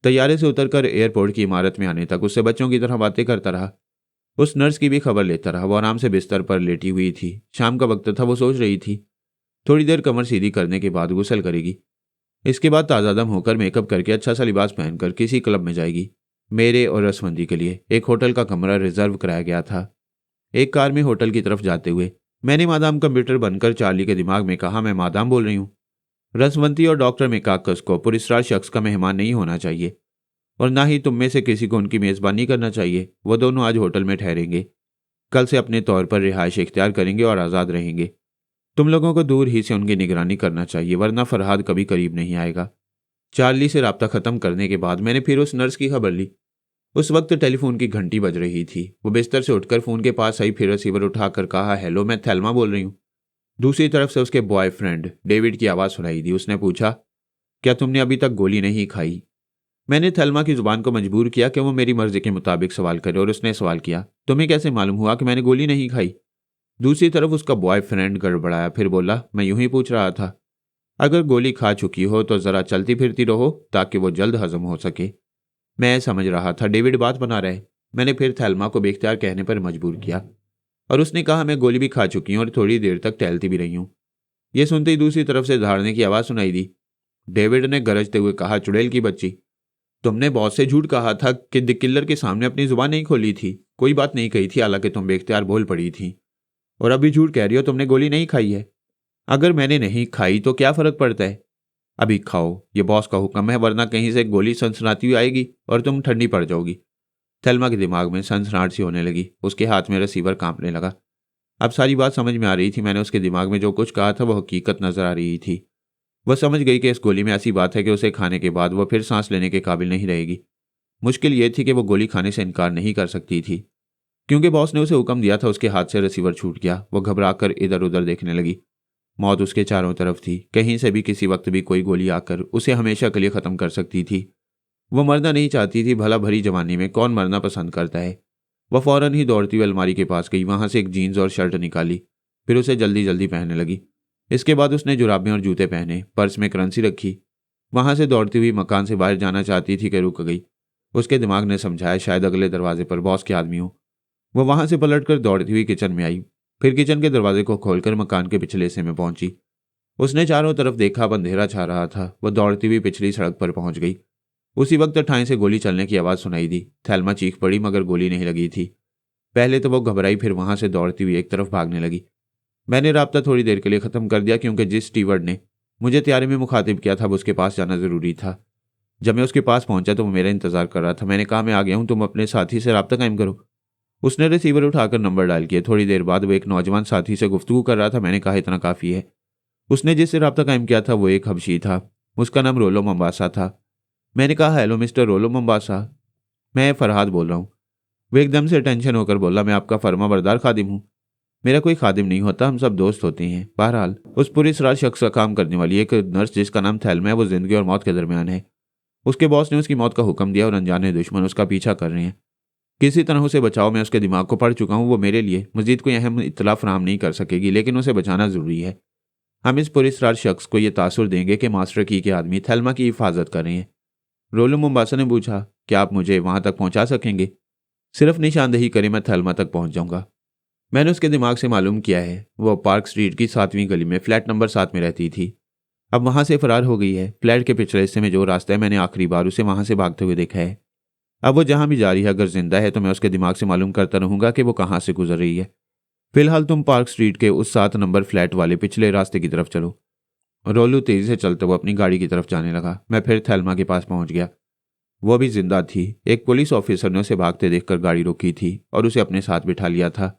तैयारे से उतरकर एयरपोर्ट की इमारत में आने तक उससे बच्चों की तरह बातें करता रहा। उस नर्स की भी खबर लेता रहा। वो आराम से बिस्तर पर लेटी हुई थी। शाम का वक्त था। वो सोच रही थी थोड़ी देर कमर सीधी करने के बाद गुस्ल करेगी। इसके बाद ताज़ादम होकर मेकअप करके अच्छा सा लिबास पहनकर किसी क्लब में जाएगी। मेरे और रसवंती के लिए एक होटल का कमरा रिजर्व कराया गया था। एक कार में होटल की तरफ जाते हुए मैंने मादाम कंप्यूटर बनकर चार्ली के दिमाग में कहा, मैं मादाम बोल रही हूँ। रसवंती और डॉक्टर मेकाकस को पुरस्कार शख्स का मेहमान नहीं होना चाहिए और ना ही तुम में से किसी को उनकी मेज़बानी करना चाहिए। वो दोनों आज होटल में ठहरेंगे। कल से अपने तौर पर रिहाइश इख्तियार करेंगे और आज़ाद रहेंगे। तुम लोगों को दूर ही से उनकी निगरानी करना चाहिए, वरना फरहाद कभी करीब नहीं आएगा। चार्ली से राब्ता ख़त्म करने के बाद मैंने फिर उस नर्स की खबर ली। उस वक्त टेलीफोन की घंटी बज रही थी। वो बिस्तर से उठकर फ़ोन के पास आई, फिर रिसीवर उठाकर कहा, हेलो, मैं थेल्मा बोल रही हूँ। दूसरी तरफ से उसके बॉयफ्रेंड डेविड की आवाज़ सुनाई दी। उसने पूछा, क्या तुमने अभी तक गोली नहीं खाई? मैंने थेल्मा की जुबान को मजबूर किया कि वो मेरी मर्जी के मुताबिक सवाल करे और उसने सवाल किया, तुम्हें कैसे मालूम हुआ कि मैंने गोली नहीं खाई? दूसरी तरफ उसका बॉयफ्रेंड गड़बड़ाया, फिर बोला, मैं यूं ही पूछ रहा था। अगर गोली खा चुकी हो तो ज़रा चलती फिरती रहो ताकि वो जल्द हजम हो सके। मैं समझ रहा था डेविड बात बना रहे। मैंने फिर थेल्मा को बेख्तियार कहने पर मजबूर किया और उसने कहा, मैं गोली भी खा चुकी हूँ और थोड़ी देर तक टहलती भी रही हूँ। ये सुनते ही दूसरी तरफ से धाड़ने की आवाज़ सुनाई दी। डेविड ने गरजते हुए कहा, चुड़ैल की बच्ची, तुमने बॉस से झूठ कहा था कि द किलर के सामने अपनी जुबान नहीं खोली थी, कोई बात नहीं कही थी, हालांकि तुम बेख्तियार बोल पड़ी थी। और अभी झूठ कह रही हो तुमने गोली नहीं खाई है। अगर मैंने नहीं खाई तो क्या फ़र्क पड़ता है? अभी खाओ, ये बॉस का हुक्म है, वरना कहीं से गोली सनसनाती हुई आएगी और तुम ठंडी पड़ जाओगी। थेल्मा के दिमाग में सनसनाहट सी होने लगी। उसके हाथ में रिसीवर कांपने लगा। अब सारी बात समझ में आ रही थी। मैंने उसके दिमाग में जो कुछ कहा था वह हकीकत नजर आ रही थी। वह समझ गई कि इस गोली में ऐसी बात है कि उसे खाने के बाद वह फिर सांस लेने के काबिल नहीं रहेगी। मुश्किल ये थी कि वो गोली खाने से इनकार नहीं कर सकती थी। क्योंकि बॉस ने उसे हुक्म दिया था, उसके हाथ से रिसीवर छूट गया। वो घबराकर इधर उधर देखने लगी। मौत उसके चारों तरफ थी। कहीं से भी किसी वक्त भी कोई गोली आकर उसे हमेशा के लिए ख़त्म कर सकती थी। वह मरना नहीं चाहती थी। भला भरी जवानी में कौन मरना पसंद करता है? वह फौरन ही दौड़ती हुई अलमारी के पास गई। वहां से एक जीन्स और शर्ट निकाली, फिर उसे जल्दी जल्दी पहनने लगी। इसके बाद उसने जुराबें और जूते पहने, पर्स में करेंसी रखी। वहां से दौड़ती हुई मकान से बाहर जाना चाहती थी कि रुक गई। उसके दिमाग ने समझाया शायद अगले दरवाजे पर बॉस के आदमी हो। वह वहां से पलटकर दौड़ती हुई किचन में आई, फिर किचन के दरवाजे को खोलकर मकान के पिछले हिस्से में पहुंची। उसने चारों तरफ देखा, अब अंधेरा छा रहा था। वह दौड़ती हुई पिछली सड़क पर पहुंच गई। उसी वक्त ठाई से गोली चलने की आवाज़ सुनाई दी। थेल्मा चीख पड़ी, मगर गोली नहीं लगी थी। पहले तो वो घबराई, फिर वहां से दौड़ती हुई एक तरफ भागने लगी। मैंने राब्ता थोड़ी देर के लिए ख़त्म कर दिया, क्योंकि जिस स्टीवर्ड ने मुझे तैयारी में मुखातिब किया था उसके पास जाना ज़रूरी था। जब मैं उसके पास पहुंचा तो वो मेरा इंतजार कर रहा था। मैंने कहा, मैं आ गया हूं, तुम अपने साथी से राब्ता कायम करो। उसने रिसीवर उठाकर नंबर डायल किया। थोड़ी देर बाद वो एक नौजवान साथी से गुफ्तगू कर रहा था। मैंने कहा, इतना काफ़ी है। उसने जिससे राब्ता कायम किया था वो एक हबशी था। उसका नाम रोलो मंबासा था। मैंने कहा, हेलो मिस्टर रोलो मंबासा, मैं फरहाद बोल रहा हूँ। वो एकदम से टेंशन होकर बोला, मैं आपका फर्मा बरदार खादिम हूँ। मेरा कोई खादिम नहीं होता, हम सब दोस्त होते हैं। बहरहाल उस पुलिसरार शख्स का काम करने वाली एक नर्स जिसका नाम थेल्मा है, वो जिंदगी और मौत के दरमियान है। उसके बॉस ने उसकी मौत का हुक्म दिया और अनजाने दुश्मन उसका पीछा कर रहे हैं। किसी तरह उसे बचाओ। मैं उसके दिमाग को पढ़ चुका हूँ। वो मेरे लिए मजीद कोई अहम इत्तला फराहम नहीं कर सकेगी, लेकिन उसे बचाना ज़रूरी है। हम इस पुलिसरार शख्स को यह तासुर देंगे कि मास्टर की के आदमी थेल्मा की हिफाजत कर रहे हैं। रोलो मुंबासा ने पूछा, क्या आप मुझे वहां तक पहुंचा सकेंगे? सिर्फ निशानदेही करें, मैं थेल्मा तक पहुंच जाऊंगा। मैंने उसके दिमाग से मालूम किया है, वो पार्क स्ट्रीट की 7वीं गली में फ्लैट नंबर 7 में रहती थी। अब वहां से फरार हो गई है। फ्लैट के पिछले हिस्से में जो रास्ता है, मैंने आखिरी बार उसे वहां से भागते हुए देखा है। अब वो जहां भी जा रही है, अगर जिंदा है तो मैं उसके दिमाग से मालूम करता रहूंगा कि वो कहां से गुजर रही है। फिलहाल तुम पार्क स्ट्रीट के उस 7 नंबर फ्लैट वाले पिछले रास्ते की तरफ चलो। रोलू तेजी से चलते हुए अपनी गाड़ी की तरफ जाने लगा। मैं फिर थेल्मा के पास पहुंच गया। वो भी जिंदा थी। एक पुलिस ऑफिसर ने उसे भागते देखकर गाड़ी रोकी थी और उसे अपने साथ बिठा लिया था।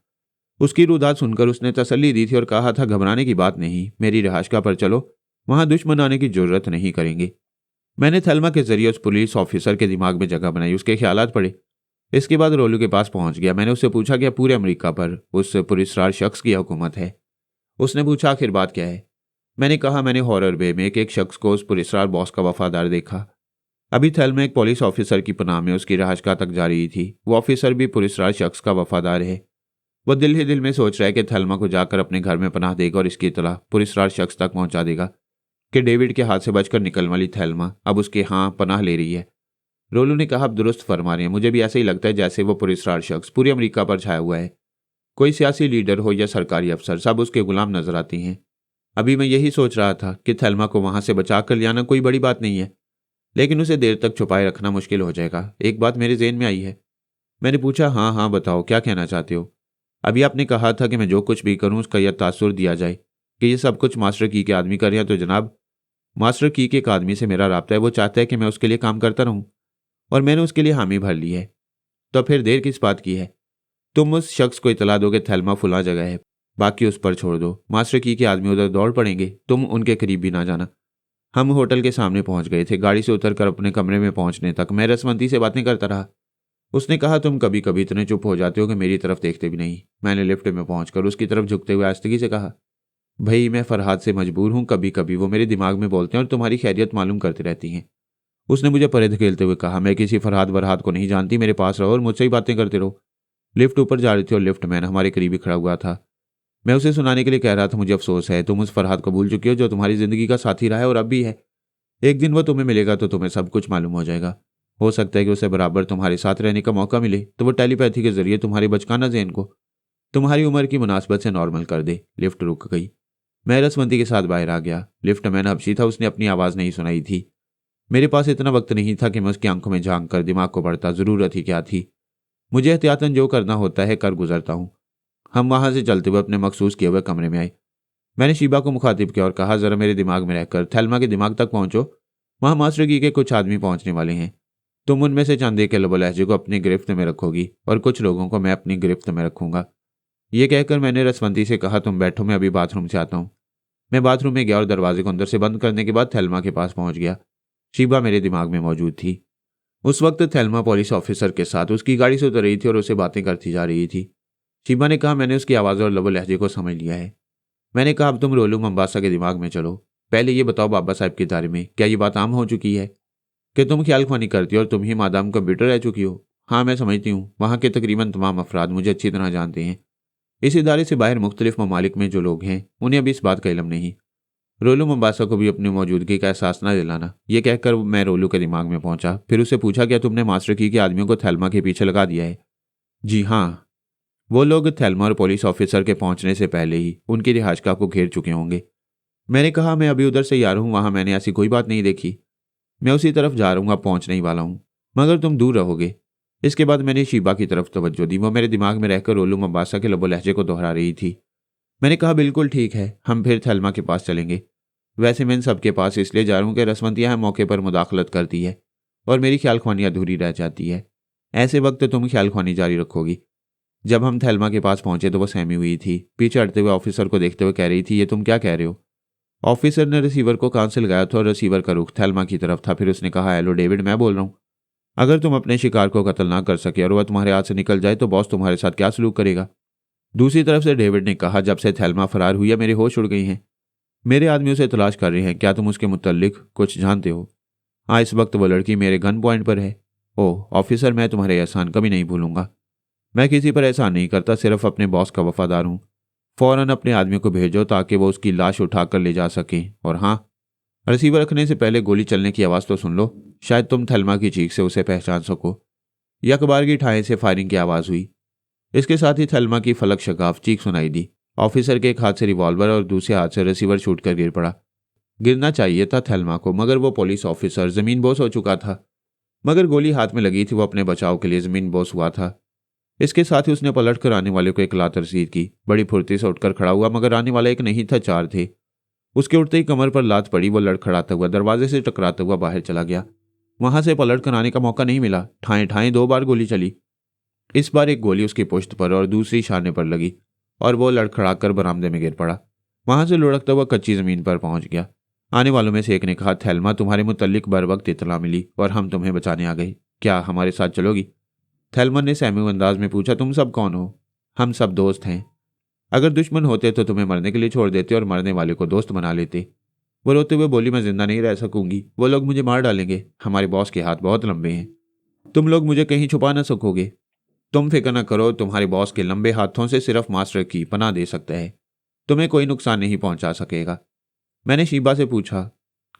उसकी रुदाद सुनकर उसने तसल्ली दी थी और कहा था, घबराने की बात नहीं, मेरी रिहाइशगाह पर चलो, वहां दुश्मन आने की जरूरत नहीं करेंगे। मैंने थेल्मा के जरिए उस पुलिस ऑफिसर के दिमाग में जगह बनाई, उसके ख्यालात पड़े। इसके बाद रोलू के पास पहुंच गया। मैंने उससे पूछा कि पूरे अमेरिका पर उस पुलिसरार शख्स की हुकूमत है। उसने पूछा, आखिर बात क्या है? मैंने कहा, मैंने हॉरर बे में एक शख्स को उस पुलिसरार बॉस का वफादार देखा। अभी थेल्मा एक पुलिस ऑफिसर की पनाह में उसकी रिहाइशगाह तक जा रही थी। वो ऑफिसर भी पुलिसरार शख्स का वफादार है। वो दिल ही दिल में सोच रहा है कि थेल्मा को जाकर अपने घर में पनाह देगा और इसकी इत्तला पुरस्कार शख्स तक पहुंचा देगा कि डेविड के हाथ से बचकर निकलने वाली थेल्मा अब उसके हाँ पनाह ले रही है। रोलू ने कहा, आप दुरुस्त फरमा रहे हैं, मुझे भी ऐसा ही लगता है जैसे वो पुरस्कार शख्स पूरी अमेरिका पर छाया हुआ है। कोई सियासी लीडर हो या सरकारी अफसर, सब उसके गुलाम नजर आती हैं। अभी मैं यही सोच रहा था कि थेल्मा को वहां से बचा कर ले आना कोई बड़ी बात नहीं है, लेकिन उसे देर तक छुपाए रखना मुश्किल हो जाएगा। एक बात मेरे जेहन में आई है। मैंने पूछा, हाँ हाँ बताओ, क्या कहना चाहते हो? अभी आपने कहा था कि मैं जो कुछ भी करूं उसका यह तासुर दिया जाए कि ये सब कुछ मास्टर की के आदमी कर रहे हैं। तो जनाब, मास्टर की के एक आदमी से मेरा राब्ता है, वो चाहता है कि मैं उसके लिए काम करता रहूं और मैंने उसके लिए हामी भर ली है। तो फिर देर किस बात की है? तुम उस शख्स को इतला दो कि थेल्मा फुला जगह है, बाकी उस पर छोड़ दो। मास्टर की के आदमी उधर दौड़ पड़ेंगे, तुम उनके करीब भी ना जाना। हम होटल के सामने पहुंच गए थे। गाड़ी से उतरकर अपने कमरे में पहुंचने तक मैं रसवंती से बातें करता रहा। उसने कहा, तुम कभी कभी इतने चुप हो जाते हो कि मेरी तरफ देखते भी नहीं। मैंने लिफ्ट में पहुंचकर उसकी तरफ झुकते हुए आस्तगी से कहा, भाई मैं फरहाद से मजबूर हूं, कभी कभी वो मेरे दिमाग में बोलते हैं और तुम्हारी खैरियत मालूम करती रहती हैं। उसने मुझे परे धकेलते हुए कहा, मैं किसी फरहाद वरहाद को नहीं जानती, मेरे पास रहो और मुझसे ही बातें करते रहो। लिफ्ट ऊपर जा रही थी और लिफ्ट मैन हमारे करीब ही खड़ा हुआ था। मैं उसे सुनाने के लिए कह रहा था, मुझे अफसोस है, तुम उस फरहाद को भूल चुकी हो जो तुम्हारी जिंदगी का साथी रहा है और अब भी है। एक दिन वो तुम्हें मिलेगा तो तुम्हें सब कुछ मालूम हो जाएगा। हो सकता है कि उसे बराबर तुम्हारे साथ रहने का मौका मिले तो वो टेलीपैथी के जरिए तुम्हारी बचकाना ज़हन को तुम्हारी उम्र की मुनासबत से नॉर्मल कर दे। लिफ्ट रुक गई। मैं रसवंती के साथ बाहर आ गया। लिफ्ट मैन हबशी था, उसने अपनी आवाज़ नहीं सुनाई थी। मेरे पास इतना वक्त नहीं था कि मैं उसकी आंखों में झांक कर दिमाग को पढ़ता। ज़रूरत ही क्या थी? मुझे एहतियातन जो करना होता है कर गुजरता हूँ। हम वहां से चलते हुए अपने मखसूस किए हुए कमरे में आए। मैंने शीबा को मुखातिब किया और कहा, जरा मेरे दिमाग में रहकर थेल्मा के दिमाग तक पहुंचो। वहां मास्टर की के कुछ आदमी पहुंचने वाले हैं। तुम उनमें से चंद के लब लहजे को अपनी गिरफ्त में रखोगी और कुछ लोगों को मैं अपनी गिरफ्त में रखूंगा। यह कहकर मैंने रसवंती से कहा, तुम बैठो, मैं अभी बाथरूम से आता हूँ। मैं बाथरूम में गया और दरवाजे को अंदर से बंद करने के बाद थेल्मा के पास पहुंच गया। शीबा मेरे दिमाग में मौजूद थी। उस वक्त थेल्मा पुलिस ऑफिसर के साथ उसकी गाड़ी से उतर रही थी और उसे बातें करती जा रही थी। शीबा ने कहा, मैंने उसकी आवाज़ और लब लहजे को समझ लिया है। मैंने कहा, अब तुम रोलू मंबासा के दिमाग में चलो। पहले ये बताओ बाबा साहब के बारे में क्या ये बात आम हो चुकी है कि तुम ख्याल ख्वानी करती हो और तुम ही मादाम कंप्यूटर रह चुकी हो? हाँ मैं समझती हूँ, वहाँ के तकरीबन तमाम अफराद मुझे अच्छी तरह जानते हैं। इस इदारे से बाहर मुख्तलिफ ममालिक में जो लोग हैं उन्हें अभी इस बात का इल्म नहीं। रोलू मंबासा को भी अपनी मौजूदगी का एहसास न दिलाना। यह कहकर मैं रोलू के दिमाग में पहुंचा। फिर उससे पूछा, क्या तुमने मास्टर की के आदमियों को थेल्मा के पीछे लगा दिया है? जी हाँ, वो लोग थेल्मा और पुलिस ऑफिसर के पहुंचने से पहले ही उनकी रिहाइशगाह को घेर चुके होंगे। मैंने कहा, मैं अभी उधर से ही आ रहा हूँ, वहां मैंने ऐसी कोई बात नहीं देखी। मैं उसी तरफ जा रहा हूँ, अब पहुंचने ही वाला हूँ, मगर तुम दूर रहोगे। इसके बाद मैंने शीबा की तरफ तवज्जो दी। वो मेरे दिमाग में रहकर रोलू मंबासा के लबो लहजे को दोहरा रही थी। मैंने कहा, बिल्कुल ठीक है, हम फिर थेल्मा के पास चलेंगे। वैसे मैं इन सबके पास इसलिए जा रहा हूँ कि रसवंती यहाँ मौके पर मुदाखलत करती है और मेरी ख्याल ख्वानी अधूरी रह जाती है। ऐसे वक्त तुम ख्याल ख्वानी जारी रखोगी। जब हम थेल्मा के पास पहुंचे तो वो सहमी हुई थी। पीछे हटते हुए ऑफिसर को देखते हुए कह रही थी, ये तुम क्या कह रहे हो? ऑफिसर ने रिसीवर को कान से लगाया था और रिसीवर का रुख थेल्मा की तरफ था। फिर उसने कहा, हेलो डेविड, मैं बोल रहा हूँ। अगर तुम अपने शिकार को कत्ल ना कर सके और वह तुम्हारे हाथ से निकल जाए तो बॉस तुम्हारे साथ क्या सलूक करेगा? दूसरी तरफ से डेविड ने कहा, जब से थेल्मा फरार हुई है मेरे होश उड़ गई हैं। मेरे आदमी उसे तलाश कर रहे हैं। क्या तुम उसके मुतल्लिक कुछ जानते हो? हाँ, इस वक्त वो लड़की मेरे गन पॉइंट पर है। ओह ऑफिसर, मैं तुम्हारे एहसान कभी नहीं भूलूंगा। मैं किसी पर एहसान नहीं करता, सिर्फ अपने बॉस का वफादार हूँ। फौरन अपने आदमी को भेजो ताकि वो उसकी लाश उठाकर ले जा सके। और हाँ, रिसीवर रखने से पहले गोली चलने की आवाज़ तो सुन लो, शायद तुम थेल्मा की चीख से उसे पहचान सको। यकबार की ठाई से फायरिंग की आवाज़ हुई। इसके साथ ही थेल्मा की फलक शगाफ चीख सुनाई दी। ऑफिसर के एक हाथ से रिवॉल्वर और दूसरे हाथ से रिसीवर छूट कर गिर पड़ा। गिरना चाहिए था थेल्मा को, मगर वो पुलिस ऑफिसर जमीन बोस हो चुका था। मगर गोली हाथ में लगी थी, वो अपने बचाव के लिए जमीन बोस हुआ था। इसके साथ ही उसने पलट कर आने वाले को एक लात रसीद की। बड़ी फुर्ती से उठकर खड़ा हुआ, मगर आने वाला एक नहीं था, चार थे। उसके उठते ही कमर पर लात पड़ी। वो लड़खड़ाता हुआ दरवाजे से टकराता हुआ बाहर चला गया। वहां से पलट कर आने का मौका नहीं मिला। ठाएं ठाएं 2 बार गोली चली। इस बार एक गोली उसकी पुश्त पर और दूसरी शाने पर लगी और वो लड़खड़ाकर बरामदे में गिर पड़ा। वहां से लुढ़कता हुआ कच्ची जमीन पर पहुंच गया। आने वालों में से एक ने कहा, थेल्मा, तुम्हारे मुतल्लिक बर वक्त इत्तला मिली और हम तुम्हें बचाने आ गए। क्या हमारे साथ चलोगी? थेल्मा ने सहमे अंदाज में पूछा, तुम सब कौन हो? हम सब दोस्त हैं। अगर दुश्मन होते तो तुम्हें मरने के लिए छोड़ देते और मरने वाले को दोस्त बना लेते। वो रोते हुए बोली, मैं जिंदा नहीं रह सकूंगी, वो लोग मुझे मार डालेंगे। हमारे बॉस के हाथ बहुत लंबे हैं, तुम लोग मुझे कहीं छुपा ना सकोगे। तुम फिक्र न करो, तुम्हारे बॉस के लंबे हाथों से सिर्फ मास्टर की पनाह दे सकता है, तुम्हें कोई नुकसान नहीं पहुंचा सकेगा। मैंने शीबा से पूछा,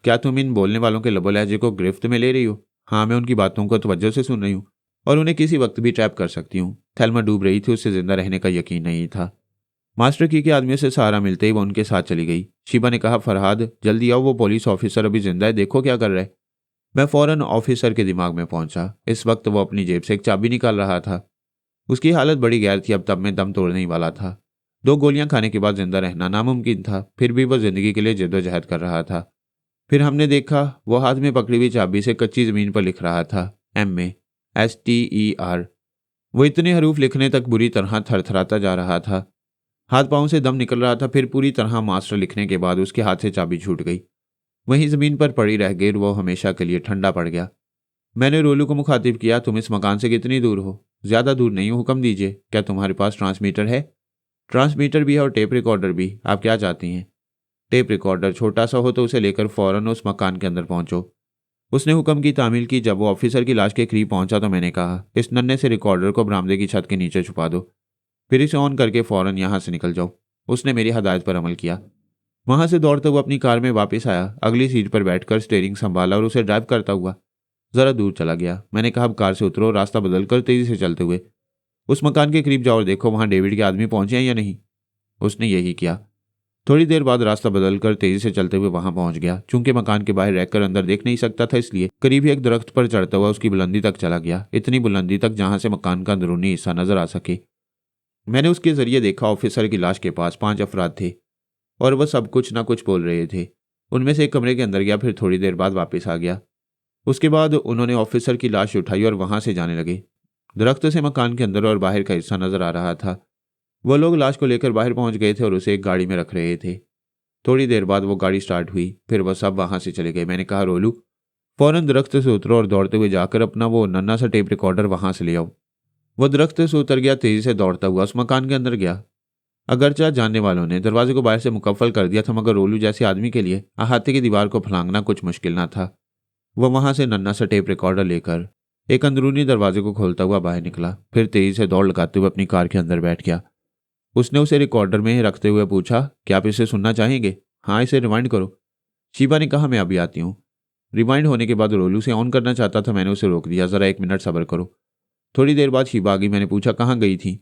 क्या तुम इन बोलने वालों के लबो लहजे को गिरफ्त में ले रही हो? हाँ, मैं उनकी बातों को तवज्जो से सुन रही हूँ और उन्हें किसी वक्त भी ट्रैप कर सकती हूँ। थेल्मा डूब रही थी, उससे जिंदा रहने का यकीन नहीं था। मास्टर की के आदमियों से सहारा मिलते ही वो उनके साथ चली गई। शीबा ने कहा, फरहाद जल्दी आओ, वो पुलिस ऑफिसर अभी जिंदा है, देखो क्या कर रहा है। मैं फौरन ऑफिसर के दिमाग में पहुंचा। इस वक्त वो अपनी जेब से एक चाबी निकाल रहा था। उसकी हालत बड़ी गैर थी, अब तब में दम तोड़ने ही वाला था। 2 गोलियां खाने के बाद जिंदा रहना नामुमकिन था, फिर भी वो जिंदगी के लिए जद्दोजहद कर रहा था। फिर हमने देखा वो हाथ में पकड़ी हुई चाबी से कच्ची जमीन पर लिख रहा था, MASTER। वो इतने हरूफ लिखने तक बुरी तरह थरथराता जा रहा था, हाथ पांव से दम निकल रहा था। फिर पूरी तरह मास्टर लिखने के बाद उसके हाथ से चाबी छूट गई, वहीं जमीन पर पड़ी रह गई। वो हमेशा के लिए ठंडा पड़ गया। मैंने रोलू को मुखातिब किया, तुम इस मकान से कितनी दूर हो? ज्यादा दूर नहीं हो, हुक्म दीजिए। क्या तुम्हारे पास ट्रांसमीटर है? ट्रांसमीटर भी है और टेप रिकॉर्डर भी। आप क्या चाहती हैं? टेप रिकॉर्डर छोटा सा हो तो उसे लेकर फौरन उस मकान के अंदर पहुंचो। उसने हुक्म की तामील की। जब वो ऑफिसर की लाश के करीब पहुंचा तो मैंने कहा, इस नन्हे से रिकॉर्डर को बरामदे की छत के नीचे छुपा दो, फिर इसे ऑन करके फौरन यहां से निकल जाओ। उसने मेरी हदायत पर अमल किया। वहां से दौड़ते हुए अपनी कार में वापस आया, अगली सीट पर बैठकर स्टीयरिंग संभाला और उसे ड्राइव करता हुआ जरा दूर चला गया। मैंने कहा, अब कार से उतरो, रास्ता बदलकर तेजी से चलते हुए उस मकान के करीब जाओ और देखो वहां डेविड के आदमी पहुंचे हैं या नहीं। उसने यही किया। थोड़ी देर बाद रास्ता बदलकर तेजी से चलते हुए वहां पहुंच गया। चूंकि मकान के बाहर रहकर अंदर देख नहीं सकता था, इसलिए करीब ही एक दरख्त पर चढ़ता हुआ उसकी बुलंदी तक चला गया, इतनी बुलंदी तक जहां से मकान का अंदरूनी हिस्सा नजर आ सके। मैंने उसके जरिए देखा ऑफिसर की लाश के पास 5 अफराद थे और वह सब कुछ ना कुछ बोल रहे थे। उनमें से एक कमरे के अंदर गया, फिर थोड़ी देर बाद वापस आ गया। उसके बाद उन्होंने ऑफिसर की लाश उठाई और वहां से जाने लगे। दरख्त से मकान के अंदर और बाहर का हिस्सा नजर आ रहा था। वो लोग लाश को लेकर बाहर पहुंच गए थे और उसे एक गाड़ी में रख रहे थे। थोड़ी देर बाद वो गाड़ी स्टार्ट हुई, फिर वह सब वहां से चले गए। मैंने कहा, रोलू फौरन दरख्त से उतरो और दौड़ते हुए जाकर अपना वो नन्ना सा टेप रिकॉर्डर वहां से ले आओ। वह दरख्त से उतर गया, तेजी से दौड़ता हुआ उस मकान के अंदर गया। अगरचा जानने वालों ने दरवाजे को बाहर से मुकफ्फल कर दिया था, मगर रोलू जैसे आदमी के लिए अहाते की दीवार को फलांगना कुछ मुश्किल ना था। वह वहां से नन्ना सा टेप रिकॉर्डर लेकर एक अंदरूनी दरवाजे को खोलता हुआ बाहर निकला, फिर तेजी से दौड़ लगाते हुए अपनी कार के अंदर बैठ गया। उसने उसे रिकॉर्डर में रखते हुए पूछा, क्या आप इसे सुनना चाहेंगे? हाँ, इसे रिवाइंड करो। शीबा ने कहा, मैं अभी आती हूँ। रिवाइंड होने के बाद रोलू से ऑन करना चाहता था, मैंने उसे रोक दिया, जरा 1 मिनट सब्र करो। थोड़ी देर बाद शीबा आ गई। मैंने पूछा, कहाँ गई थी?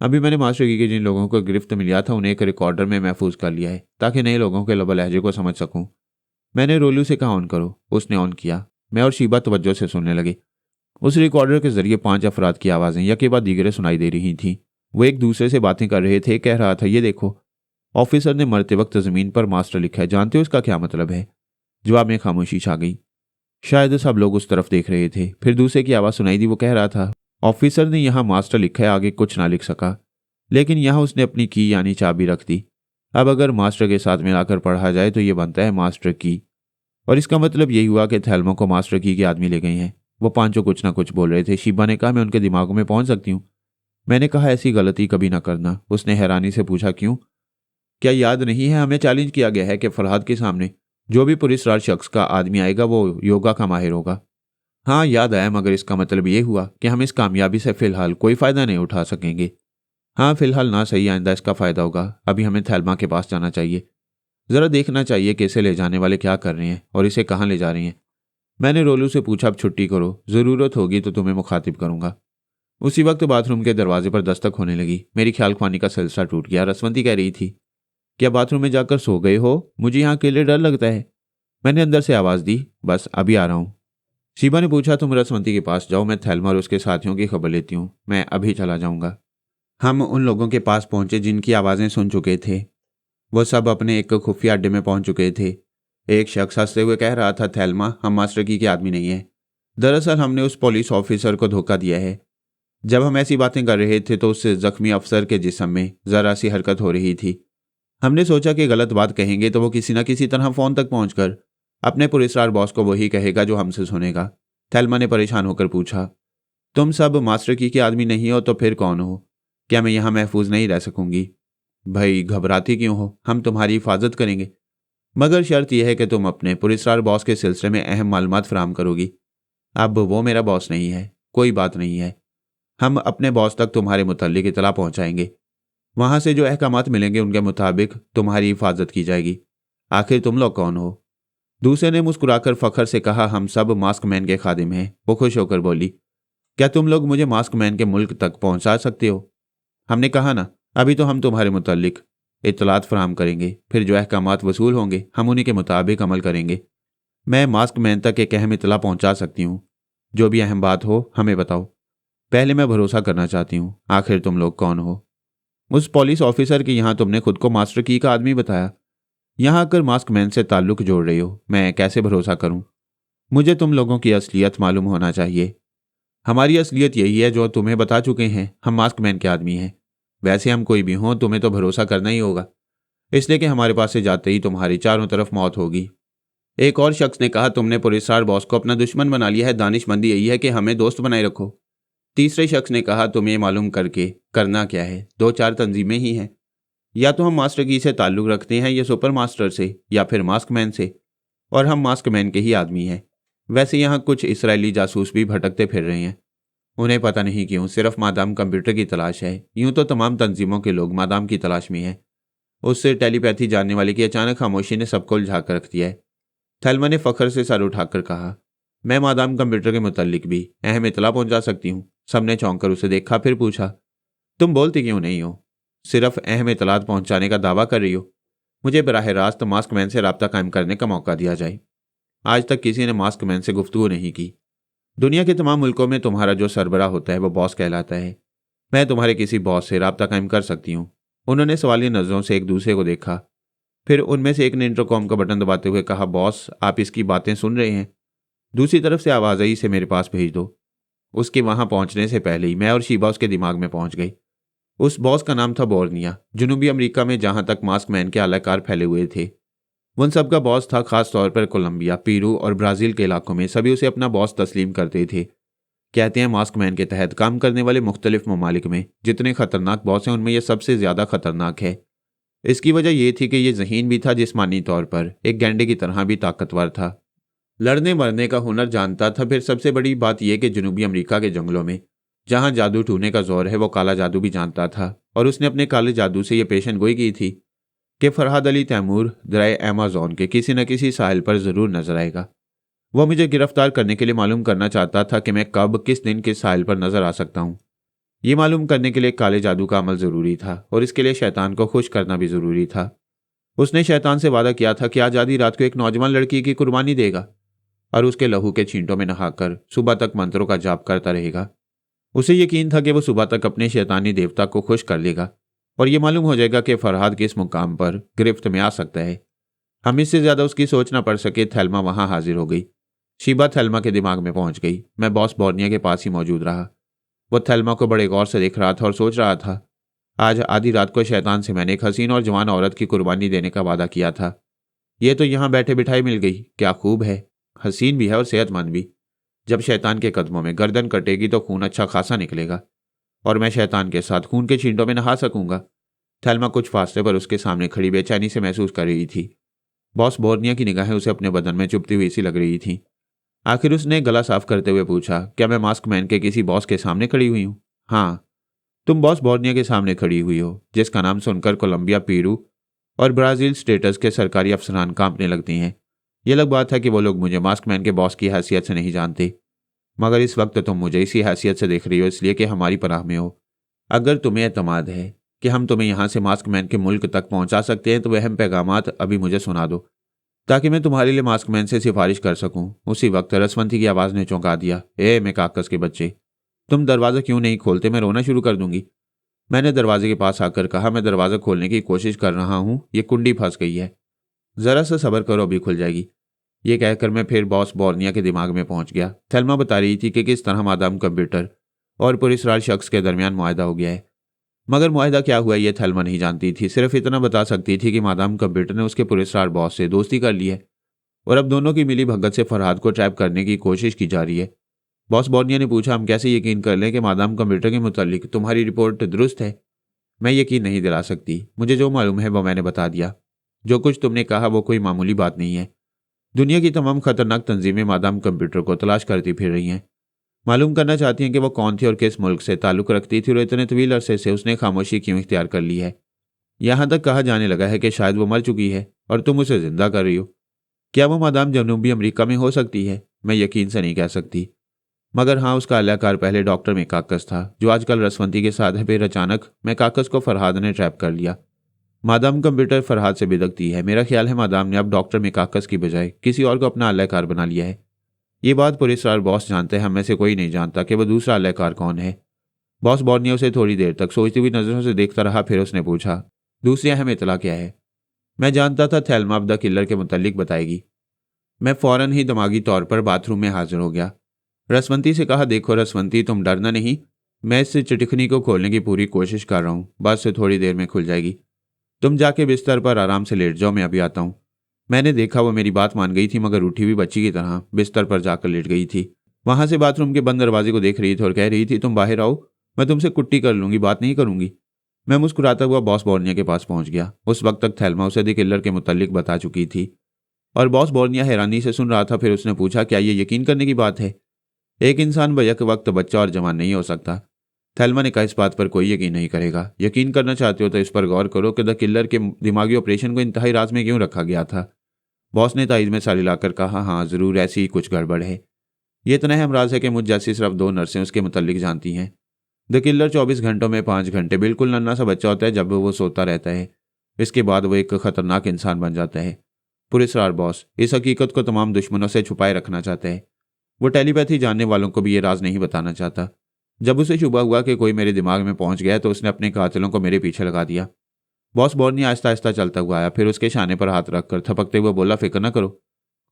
अभी मैंने मास्टर की के जिन लोगों को गिरफ्त मिला था उन्हें एक रिकॉर्डर में महफूज कर लिया है, ताकि नए लोगों के लबा लहजे को समझ सकूं। मैंने रोलू से कहा, ऑन करो। उसने ऑन किया। मैं और शीबा तवज्जो से सुनने लगे। उस रिकॉर्डर के जरिए 5 अफराद की आवाज़ें यके बाद दीगरे सुनाई दे रही थीं। वो एक दूसरे से बातें कर रहे थे। कह रहा था, ये देखो, ऑफिसर ने मरते वक्त जमीन पर मास्टर लिखा है, जानते हो इसका क्या मतलब है? जवाब में खामोशी छा गई। शायद सब लोग उस तरफ देख रहे थे। फिर दूसरे की आवाज़ सुनाई दी। वो कह रहा था, ऑफिसर ने यहाँ मास्टर लिखा है, आगे कुछ ना लिख सका, लेकिन यहाँ उसने अपनी की यानी चाबी रख दी। अब अगर मास्टर के साथ मिलाकर पढ़ा जाए तो ये बनता है मास्टर की, और इसका मतलब यही हुआ कि थैल्मा को मास्टर की के आदमी ले गए हैं। वो पांचों कुछ ना कुछ बोल रहे थे। शीबा ने कहा, मैं उनके दिमागों में पहुंच सकती हूँ। मैंने कहा, ऐसी गलती कभी ना करना। उसने हैरानी से पूछा, क्यों? क्या याद नहीं है, हमें चैलेंज किया गया है कि फरहाद के सामने जो भी पुलिसराज शख्स का आदमी आएगा वो योगा का माहिर होगा। हाँ, याद आया, मगर इसका मतलब ये हुआ कि हम इस कामयाबी से फिलहाल कोई फ़ायदा नहीं उठा सकेंगे। हाँ, फिलहाल ना सही, आइंदा इसका फ़ायदा होगा। अभी हमें थैल्मा के पास जाना चाहिए, ज़रा देखना चाहिए कि इसे ले जाने वाले क्या कर रहे हैं और इसे कहाँ ले जा रहे हैं। मैंने रोलू से पूछा, अब छुट्टी करो, ज़रूरत होगी तो तुम्हें मुखातिब करूँगा। उसी वक्त बाथरूम के दरवाजे पर दस्तक होने लगी। मेरी ख्याल ख्वानी का सिलसिला टूट गया। रसवंती कह रही थी, क्या बाथरूम में जाकर सो गए हो? मुझे यहाँ अकेले डर लगता है। मैंने अंदर से आवाज़ दी, बस अभी आ रहा हूँ। शीबा ने पूछा, तुम रसवंती के पास जाओ, मैं थैल्मा और उसके साथियों की खबर लेती हूँ, मैं अभी चला जाऊँगा। हम उन लोगों के पास पहुंचे जिनकी आवाज़ें सुन चुके थे। वो सब अपने एक खुफिया अड्डे में पहुंच चुके थे। एक शख्स हंसते हुए कह रहा था, थैल्मा, हम मास्टर की के आदमी नहीं है। दरअसल हमने उस पुलिस ऑफिसर को धोखा दिया है। जब हम ऐसी बातें कर रहे थे तो उस जख्मी अफसर के जिस्म में ज़रा सी हरकत हो रही थी। हमने सोचा कि गलत बात कहेंगे तो वो किसी न किसी तरह फ़ोन तक पहुंचकर अपने पुलिसराज बॉस को वही कहेगा जो हमसे सुनेगा। थैल्मा ने परेशान होकर पूछा, तुम सब मास्टर की के आदमी नहीं हो तो फिर कौन हो? क्या मैं यहाँ महफूज नहीं रह सकूंगी? भाई, घबराती क्यों हो, हम तुम्हारी हिफाजत करेंगे, मगर शर्त यह है कि तुम अपने पुलिसराज बॉस के सिलसिले में अहम मालूमात फराहम करोगी। अब वो मेरा बॉस नहीं है। कोई बात नहीं है, हम अपने बॉस तक तुम्हारे मुतल्लिक इतला पहुंचाएंगे। वहां से जो अहकामात मिलेंगे उनके मुताबिक तुम्हारी हिफाजत की जाएगी। आखिर तुम लोग कौन हो? दूसरे ने मुस्कुराकर फखर से कहा, हम सब मास्क मैन के खादिम हैं। वो खुश होकर बोली, क्या तुम लोग मुझे मास्क मैन के मुल्क तक पहुंचा सकते हो? हमने कहा ना, अभी तो हम तुम्हारे मुतल्लिक इत्तलात फराहम करेंगे, फिर जो अहकामात वसूल होंगे हम उन्हीं के मुताबिक अमल करेंगे। मैं मास्क मैन तक एक अहम इत्तला पहुंचा सकती हूँ। जो भी अहम बात हो हमें बताओ। पहले मैं भरोसा करना चाहती हूँ, आखिर तुम लोग कौन हो? उस पुलिस ऑफिसर की यहाँ तुमने खुद को मास्टर की का आदमी बताया, यहाँ आकर मास्क मैन से ताल्लुक जोड़ रही हो। मैं कैसे भरोसा करूं? मुझे तुम लोगों की असलियत मालूम होना चाहिए। हमारी असलियत यही है जो तुम्हें बता चुके हैं, हम मास्क मैन के आदमी हैं। वैसे हम कोई भी हों तुम्हें तो भरोसा करना ही होगा, इसलिए कि हमारे पास से जाते ही तुम्हारी चारों तरफ मौत होगी। एक और शख्स ने कहा, तुमने पुलिसरार बॉस को अपना दुश्मन बना लिया है, दानिशमंदी यही है कि हमें दोस्त बनाए रखो। तीसरे शख्स ने कहा, तुम्हें मालूम करके करना क्या है, 2-4 तंजीमें ही हैं। या तो हम मास्टर की से ताल्लुक़ रखते हैं या सुपर मास्टर से, या फिर मास्क मैन से, और हम मास्क मैन के ही आदमी हैं। वैसे यहाँ कुछ इसराइली जासूस भी भटकते फिर रहे हैं। उन्हें पता नहीं क्यों सिर्फ मादाम कंप्यूटर की तलाश है। यूं तो तमाम तंजीमों के लोग मादाम की तलाश में हैं। उससे टेलीपैथी जानने वाले की अचानक खामोशी ने सबको उलझा कर रख दिया है। थेल्मा ने फखर से सर उठाकर कहा, मैं मादाम कंप्यूटर के मुतल्लिक भी अहम इतला पहुंचा सकती हूँ। सबने चौंक कर उसे देखा, फिर पूछा, तुम बोलती क्यों नहीं हो? सिर्फ अहम इतलात पहुंचाने का दावा कर रही हो? मुझे बराह रास्त मास्क मैन से रब्ता कायम करने का मौका दिया जाए। आज तक किसी ने मास्क मैन से गुफ्तगू नहीं की। दुनिया के तमाम मुल्कों में तुम्हारा जो सरबराह होता है वो बॉस कहलाता है। मैं तुम्हारे किसी बॉस से रब्ता कायम कर सकती हूँ। उन्होंने सवालिया नजरों से एक दूसरे को देखा। फिर उनमें से एक ने इंटरकॉम का बटन दबाते हुए कहा, बॉस आप इसकी बातें सुन रहे हैं? दूसरी तरफ से आवाज आई, इसे मेरे पास भेज दो। उसके वहां पहुंचने से पहले ही मैं और शीबा उसके दिमाग में पहुंच गई। उस बॉस का नाम था बोर्निया। जनूबी अमेरिका में जहां तक मास्क मैन के आलाकार फैले हुए थे, उन सब का बॉस था। खास तौर पर कोलंबिया, पेरू और ब्राजील के इलाकों में सभी उसे अपना बॉस तस्लीम करते थे। कहते हैं मास्क मैन के तहत काम करने वाले मुख्तलिफ ममालिक में जितने खतरनाक बॉस हैं उनमें यह सबसे ज्यादा खतरनाक है। इसकी वजह यह थी कि यह ज़हीन भी था, जिस्मानी तौर पर एक गैंडे की तरह भी ताकतवर था, लड़ने मरने का हुनर जानता था। फिर सबसे बड़ी बात यह कि जनूबी अमेरिका के जंगलों में जहां जादू टूने का जोर है वो काला जादू भी जानता था। और उसने अपने काले जादू से यह पेशन गोई की थी कि फरहाद अली तैमूर दरिया अमेज़न के किसी न किसी साहिल पर ज़रूर नजर आएगा। वह मुझे गिरफ्तार करने के लिए मालूम करना चाहता था कि मैं कब किस दिन किस साहिल पर नजर आ सकता हूँ। ये मालूम करने के लिए काले जादू का अमल ज़रूरी था और इसके लिए शैतान को खुश करना भी ज़रूरी था। उसने शैतान से वादा किया था कि आज आधी रात को एक नौजवान लड़की की कुर्बानी देगा और उसके लहू के छींटों में नहाकर सुबह तक मंत्रों का जाप करता रहेगा। उसे यकीन था कि वो सुबह तक अपने शैतानी देवता को खुश कर लेगा और ये मालूम हो जाएगा कि फरहाद किस मुकाम पर गिरफ्त में आ सकता है। हम इससे ज्यादा उसकी सोच न पड़ सके। थेल्मा वहां हाजिर हो गई। शीबा थेल्मा के दिमाग में पहुंच गई। मैं बॉस बोर्निया के पास ही मौजूद रहा। वो थेल्मा को बड़े गौर से देख रहा था और सोच रहा था, आज आधी रात को शैतान से मैंने एक हसीन और जवान औरत की कुर्बानी देने का वादा किया था। ये तो यहाँ बैठे बिठाई मिल गई। क्या खूब है, हसीन भी है और सेहतमंद भी। जब शैतान के कदमों में गर्दन कटेगी तो खून अच्छा खासा निकलेगा और मैं शैतान के साथ खून के छींटों में नहा सकूंगा। थेल्मा कुछ फासले पर उसके सामने खड़ी बेचैनी से महसूस कर रही थी। बॉस बोर्निया की निगाहें उसे अपने बदन में चुभती हुई सी लग रही थी। आखिर उसने गला साफ करते हुए पूछा, क्या मैं मास्क मैन के किसी बॉस के सामने खड़ी हुई हूँ? हाँ, तुम बॉस बोर्निया के सामने खड़ी हुई हो, जिसका नाम सुनकर कोलंबिया, पेरू और ब्राजील स्टेटस के सरकारी अफसरान कांपने लगती हैं। यह अलग बात है कि वो लोग मुझे मास्क मैन के बॉस की हैसियत से नहीं जानते, मगर इस वक्त तुम मुझे इसी हैसियत से देख रही हो, इसलिए कि हमारी पनाह में हो। अगर तुम्हें एतमाद है कि हम तुम्हें यहाँ से मास्क मैन के मुल्क तक पहुँचा सकते हैं तो वह अहम पैगामात अभी मुझे सुना दो, ताकि मैं तुम्हारे लिए मास्क मैन से सिफारिश कर सकूं। उसी वक्त रसवंती की आवाज़ ने चौंका दिया, ए मैं काकस के बच्चे, तुम दरवाज़ा क्यों नहीं खोलते? मैं रोना शुरू कर दूंगी। मैंने दरवाजे के पास आकर कहा, मैं दरवाज़ा खोलने की कोशिश कर रहा हूँ, ये कुंडी फंस गई है, ज़रा सा सब्र करो, अभी खुल जाएगी। ये कहकर मैं फिर बॉस बोर्निया के दिमाग में पहुंच गया। थेल्मा बता रही थी कि किस तरह मादाम कंप्यूटर और पुलिसरार शख्स के दरमियान मुआहदा हो गया है, मगर मुआहदा क्या हुआ ये थेल्मा नहीं जानती थी। सिर्फ इतना बता सकती थी कि मादाम कंप्यूटर ने उसके पुलिसरार बॉस से दोस्ती कर ली है और अब दोनों की मिली भगत से फरहाद को ट्रैप करने की कोशिश की जा रही है। बॉस बोर्निया ने पूछा, हम कैसे यकीन कर लें कि मादाम कंप्यूटर के मुतालिक तुम्हारी रिपोर्ट दुरुस्त है? मैं यकीन नहीं दिला सकती, मुझे जो मालूम है वो मैंने बता दिया। जो कुछ तुमने कहा वो कोई मामूली बात नहीं है। दुनिया की तमाम खतरनाक तंजीमें मादाम कंप्यूटर को तलाश करती फिर रही हैं। मालूम करना चाहती हैं कि वो कौन थी और किस मुल्क से ताल्लुक़ रखती थी और इतने तवील अरसे से उसने खामोशी क्यों इख्तियार कर ली है। यहाँ तक कहा जाने लगा है कि शायद वो मर चुकी है और तुम उसे जिंदा कर रही हो। क्या वो मादाम जनूबी अमेरिका में हो सकती है? मैं यकीन से नहीं कह सकती, मगर हाँ, उसका अलाकार पहले डॉक्टर मेकाकस था जो आजकल रसवंती के साथ है। फिर अचानक मेकाकस को फरहाद ने ट्रैप कर लिया। मादाम कंप्यूटर फरहाद से बिदकती है। मेरा ख्याल है मादाम ने अब डॉक्टर मेकाकस की बजाय किसी और को अपना अलाकार बना लिया है। ये बात पुलिसवार बॉस जानते हैं, हम में से कोई नहीं जानता कि वो दूसरा अलाकार कौन है। बॉस बॉर्नियो उसे थोड़ी देर तक सोचती हुई नजरों से देखता रहा। फिर उसने पूछा, दूसरी अहम इतला क्या है? मैं जानता था थेल्मा अब द किलर के मुतल्लिक बताएगी। मैं फौरन ही दिमागी तौर पर बाथरूम में हाजिर हो गया। रसवंती से कहा, देखो रसवंती, तुम डरना नहीं, मैं इस चिटखनी को खोलने की पूरी कोशिश कर रहा हूँ। बस से थोड़ी देर में खुल जाएगी। तुम जाके बिस्तर पर आराम से लेट जाओ, मैं अभी आता हूँ। मैंने देखा वो मेरी बात मान गई थी, मगर उठी हुई बच्ची की तरह बिस्तर पर जाकर लेट गई थी। वहां से बाथरूम के बंद दरवाजे को देख रही थी और कह रही थी, तुम बाहर आओ, मैं तुमसे कुट्टी कर लूंगी, बात नहीं करूंगी। मैं मुस्कुराता हुआ बॉस बॉर्निया के पास पहुंच गया। उस वक्त तक थेल्मा उसे द किलर के मुतल्लिक बता चुकी थी और बॉस बॉर्निया हैरानी से सुन रहा था। फिर उसने पूछा, क्या ये यकीन करने की बात है? एक इंसान बैक वक्त बच्चा और जवान नहीं हो सकता। थेल्मा ने कहा, इस बात पर कोई यकीन नहीं करेगा। यकीन करना चाहते हो तो इस पर गौर करो कि द किलर के दिमागी ऑपरेशन को इंतहाई राज में क्यों रखा गया था। बॉस ने ताइद में सारी लाकर कहा, हाँ जरूर, ऐसी ही कुछ गड़बड़ है। ये इतना अहम राज है कि मुझ जैसी सिर्फ 2 नर्सें उसके मुतल्लिक जानती हैं। द किलर 24 घंटों में 5 घंटे बिल्कुल नन्हा सा बच्चा होता है जब वो सोता रहता है। इसके बाद वो एक खतरनाक इंसान बन जाता है। पुलिसवार बॉस इस हकीकत को तमाम दुश्मनों से छुपाए रखना चाहता है। वो टेलीपैथी जानने वालों को भी ये राज नहीं बताना चाहता। जब उसे शुबा हुआ कि कोई मेरे दिमाग में पहुंच गया तो उसने अपने कातिलों को मेरे पीछे लगा दिया। बॉस बॉर्निया आहिस्ता आहिस्ता चलता हुआ आया। फिर उसके शाने पर हाथ रखकर थपकते हुए बोला, फिक्र न करो,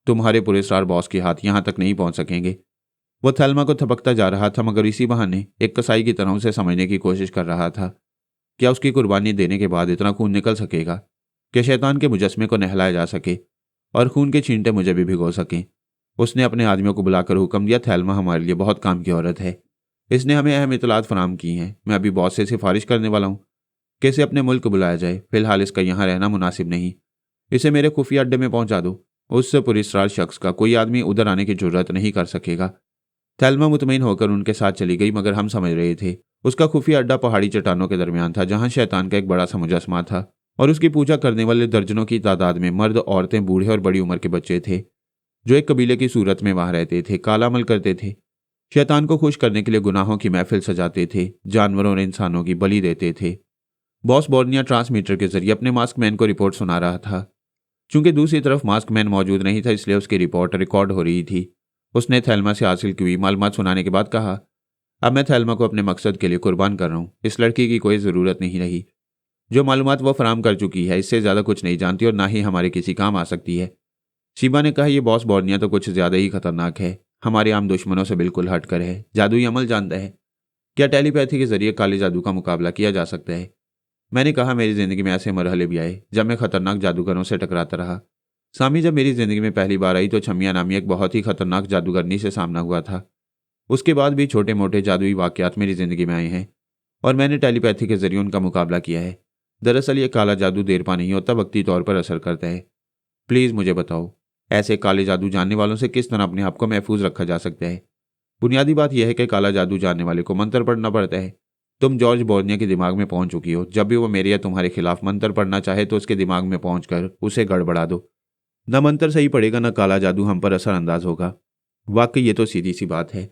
तुम्हारे पुलिसवार बॉस के हाथ यहां तक नहीं पहुंच सकेंगे। वो थेल्मा को थपकता जा रहा था, मगर इसी बहाने एक कसाई की तरह उसे समझने की कोशिश कर रहा था। क्या उसकी कुर्बानी देने के बाद इतना खून निकल सकेगा कि शैतान के मुजस्मे को नहलाया जा सके और खून के छींटे मुझे भी भिगो सकें? उसने अपने आदमियों को बुलाकर हुक्म दिया, थेल्मा हमारे लिए बहुत काम की औरत है। इसने हमें अहम इतलात फराम की हैं। मैं अभी बॉस से सिफारिश करने वाला हूँ कि इसे अपने मुल्क बुलाया जाए। फिलहाल इसका यहाँ रहना मुनासिब नहीं। इसे मेरे खुफिया अड्डे में पहुंचा दो। उससे पुलिसराज शख्स का कोई आदमी उधर आने की जरूरत नहीं कर सकेगा। थेल्मा मुतमईन होकर उनके साथ चली गई, मगर हम समझ रहे थे उसका खुफिया अड्डा पहाड़ी चट्टानों के दरमियान था, जहां शैतान का एक बड़ा सा मुजस्मा था और उसकी पूजा करने वाले दर्जनों की तादाद में मर्द, औरतें, बूढ़े और बड़ी उम्र के बच्चे थे जो एक कबीले की सूरत में वहां रहते थे, काला अमल करते थे, शैतान को खुश करने के लिए गुनाहों की महफिल सजाते थे, जानवरों और इंसानों की बलि देते थे। बॉस बॉर्निया ट्रांसमीटर के जरिए अपने मास्कमैन को रिपोर्ट सुना रहा था। चूंकि दूसरी तरफ मास्कमैन मौजूद नहीं था, इसलिए उसकी रिपोर्ट रिकॉर्ड हो रही थी। उसने थेल्मा से हासिल की हुई मालूमात सुनाने के बाद कहा, अब मैं थेल्मा को अपने मकसद के लिए कुर्बान कर रहा हूँ। इस लड़की की कोई ज़रूरत नहीं रही। जो मालूमात वो फराम कर चुकी है, इससे ज़्यादा कुछ नहीं जानती और ना ही हमारे किसी काम आ सकती है। शीबा ने कहा, यह बॉस बॉर्निया तो कुछ ज़्यादा ही खतरनाक है। हमारे आम दुश्मनों से बिल्कुल हटकर है। जादुई अमल जानता है। क्या टेलीपैथी के जरिए काले जादू का मुकाबला किया जा सकता है? मैंने कहा, मेरी ज़िंदगी में ऐसे मरहले भी आए जब मैं खतरनाक जादूगरों से टकराता रहा। सामी जब मेरी ज़िंदगी में पहली बार आई तो छमिया नामी एक बहुत ही खतरनाक जादूगरनी से सामना हुआ था। उसके बाद भी छोटे मोटे जादुई वाक़यात मेरी ज़िंदगी में आए हैं और मैंने टेलीपैथी के जरिए उनका मुकाबला किया है। दरअसल ये काला जादू देर पा नहीं होता, वक्ती तौर पर असर करता है। प्लीज़ मुझे बताओ, ऐसे काले जादू जानने वालों से किस तरह अपने आप को महफूज रखा जा सकता है? बुनियादी बात यह है कि काला जादू जानने वाले को मंत्र पढ़ना पड़ता है। तुम जॉर्ज बॉर्निया के दिमाग में पहुंच चुकी हो। जब भी वो मेरे या तुम्हारे खिलाफ मंत्र पढ़ना चाहे तो उसके दिमाग में पहुंचकर उसे गड़बड़ा दो। न मंत्र सही पड़ेगा, न काला जादू हम पर असरअंदाज होगा। वाकई ये तो सीधी सी बात है।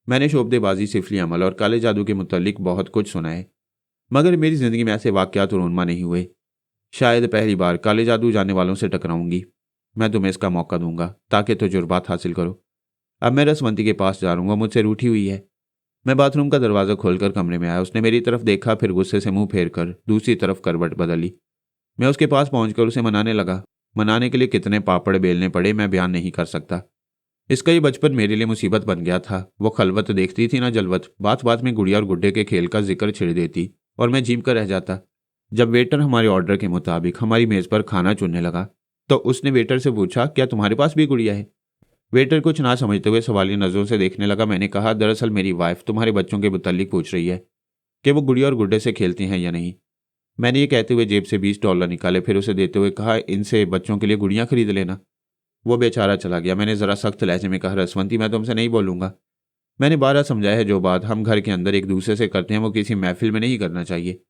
मैंने शोबदेबाजी, सिफली अमल और काले जादू के मुतल्लिक बहुत कुछ सुना है, मगर मेरी ज़िंदगी में ऐसे वाक़यात रोनमा नहीं हुए। शायद पहली बार काले जादू जानने वालों से टकराऊंगी। मैं तुम्हें इसका मौका दूंगा ताकि तजुर्बात हासिल करो। अब मैं रसवंती के पास जा रहा हूँ, मुझसे रूठी हुई है। मैं बाथरूम का दरवाज़ा खोलकर कमरे में आया। उसने मेरी तरफ देखा, फिर गुस्से से मुंह फेर कर दूसरी तरफ करवट बदली। मैं उसके पास पहुंचकर उसे मनाने लगा। मनाने के लिए कितने पापड़ बेलने पड़े मैं बयान नहीं कर सकता। इसका ये बचपन मेरे लिए मुसीबत बन गया था। वो खलवत देखती थी ना जलवत, बात बात में गुड़िया और गुड्डे के खेल का जिक्र छिड़ देती और मैं झीम कर रह जाता। जब वेटर हमारे ऑर्डर के मुताबिक हमारी मेज़ पर खाना चुनने लगा तो उसने वेटर से पूछा, क्या तुम्हारे पास भी गुड़िया है? वेटर कुछ ना समझते हुए सवालिया नज़रों से देखने लगा। मैंने कहा, दरअसल मेरी वाइफ तुम्हारे बच्चों के मुतल्लिक पूछ रही है कि वो गुड़िया और गुड्डे से खेलती हैं या नहीं। मैंने ये कहते हुए जेब से $20 निकाले, फिर उसे देते हुए कहा, इनसे बच्चों के लिए गुड़ियाँ खरीद लेना। वो बेचारा चला गया। मैंने ज़रा सख्त लहजे में कहा, रसवंती मैं तुमसे नहीं बोलूँगा। मैंने 12 समझाया है, जो बात हम घर के अंदर एक दूसरे से करते हैं वो किसी महफिल में नहीं करना चाहिए।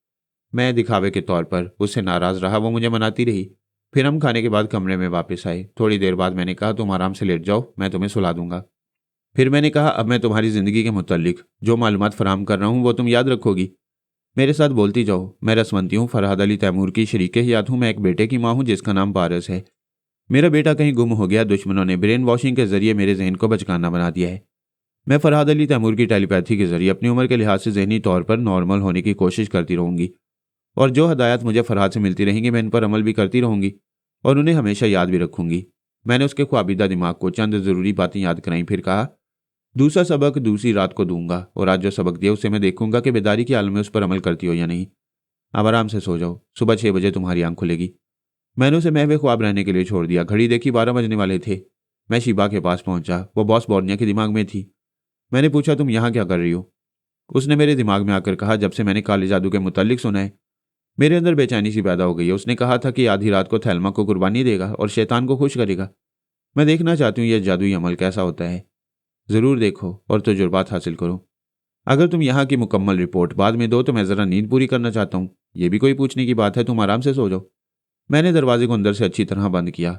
मैं दिखावे के तौर पर उससे नाराज़ रहा, वो मुझे मनाती रही। फिर हम खाने के बाद कमरे में वापस आए। थोड़ी देर बाद मैंने कहा, तुम आराम से लेट जाओ, मैं तुम्हें सुला दूंगा। फिर मैंने कहा, अब मैं तुम्हारी ज़िंदगी के मुतल्लिक जो मालूमात फराहम कर रहा हूँ वो तुम याद रखोगी। मेरे साथ बोलती जाओ। मैं रसवंती हूँ, फरहाद अली तैमूर की शरीके हयात हूँ। मैं एक बेटे की माँ हूँ जिसका नाम पारस है। मेरा बेटा कहीं गुम हो गया। दुश्मनों ने ब्रेन वॉशिंग के जरिए मेरे जहन को बचकाना बना दिया है। मैं फरहाद अली तैमूर की टेलीपैथी के जरिए अपनी उम्र के लिहाज से जहनी तौर पर नॉर्मल होने की कोशिश करती रहूंगी, और जो हदायत मुझे फरहाद से मिलती रहेंगी मैं इन पर अमल भी करती रहूंगी और उन्हें हमेशा याद भी रखूंगी। मैंने उसके ख्वाबीदा दिमाग को चंद ज़रूरी बातें याद कराई। फिर कहा, दूसरा सबक दूसरी रात को दूंगा, और आज जो सबक दिया उससे मैं देखूंगा कि बेदारी की हाल में उस पर अमल करती हो या नहीं। अब आराम से सो जाओ, सुबह 6 बजे तुम्हारी आंख खुलेगी। मैंने उसे महवे ख्वाब रहने के लिए छोड़ दिया। घड़ी देखी, 12 बजने वाले थे। मैं शिबा के पास पहुंचा। वो बॉस बोर्निया के दिमाग में थी। मैंने पूछा, तुम यहाँ क्या कर रही हो? उसने मेरे दिमाग में आकर कहा, जब से मैंने काले जादू के मुतालिक सुना है मेरे अंदर बेचैनी सी पैदा हो गई है। उसने कहा था कि आधी रात को थैल्मा को कुर्बानी देगा और शैतान को खुश करेगा। मैं देखना चाहती हूँ यह जादुई अमल कैसा होता है। ज़रूर देखो और तजुर्बात हासिल करो। अगर तुम यहाँ की मुकम्मल रिपोर्ट बाद में दो तो मैं ज़रा नींद पूरी करना चाहता हूँ। ये भी कोई पूछने की बात है, तुम आराम से सो जाओ। मैंने दरवाजे को अंदर से अच्छी तरह बंद किया।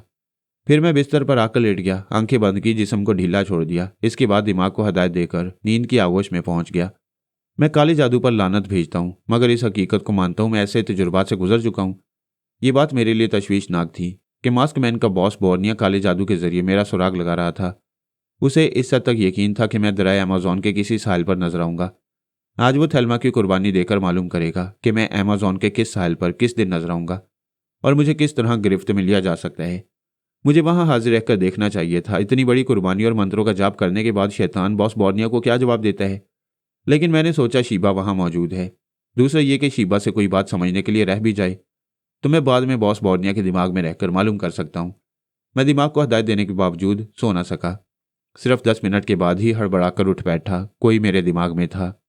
फिर मैं बिस्तर पर आकर लेट गया, आंखें बंद की, जिस्म को ढीला छोड़ दिया। इसके बाद दिमाग को हदायत देकर नींद की आगोश में पहुंच गया। मैं काले जादू पर लानत भेजता हूँ, मगर इस हकीकत को मानता हूँ मैं ऐसे तजुर्बात से गुजर चुका हूँ। ये बात मेरे लिए तशवीशनाक थी कि मास्क मैन का बॉस बोर्निया काले जादू के जरिए मेरा सुराग लगा रहा था। उसे इस हद तक यकीन था कि मैं दरियाए अमेज़न के किसी साहिल पर नजर आऊंगा। आज वो थेल्मा की कुर्बानी देकर मालूम करेगा कि मैं अमेज़न के किस साहिल पर किस दिन नजर आऊंगा और मुझे किस तरह गिरफ्त में लिया जा सकता है। मुझे वहां हाजिर रहकर देखना चाहिए था। इतनी बड़ी कुर्बानी और मंत्रों का जाप करने के बाद शैतान बॉस बोर्निया को क्या जवाब देता है। लेकिन मैंने सोचा शीबा वहां मौजूद है। दूसरा ये कि शीबा से कोई बात समझने के लिए रह भी जाए तो मैं बाद में बॉस बोर्निया के दिमाग में रहकर मालूम कर सकता हूँ। मैं दिमाग को हदायत देने के बावजूद सो ना सका। सिर्फ 10 मिनट के बाद ही हड़बड़ाकर उठ बैठा। कोई मेरे दिमाग में था।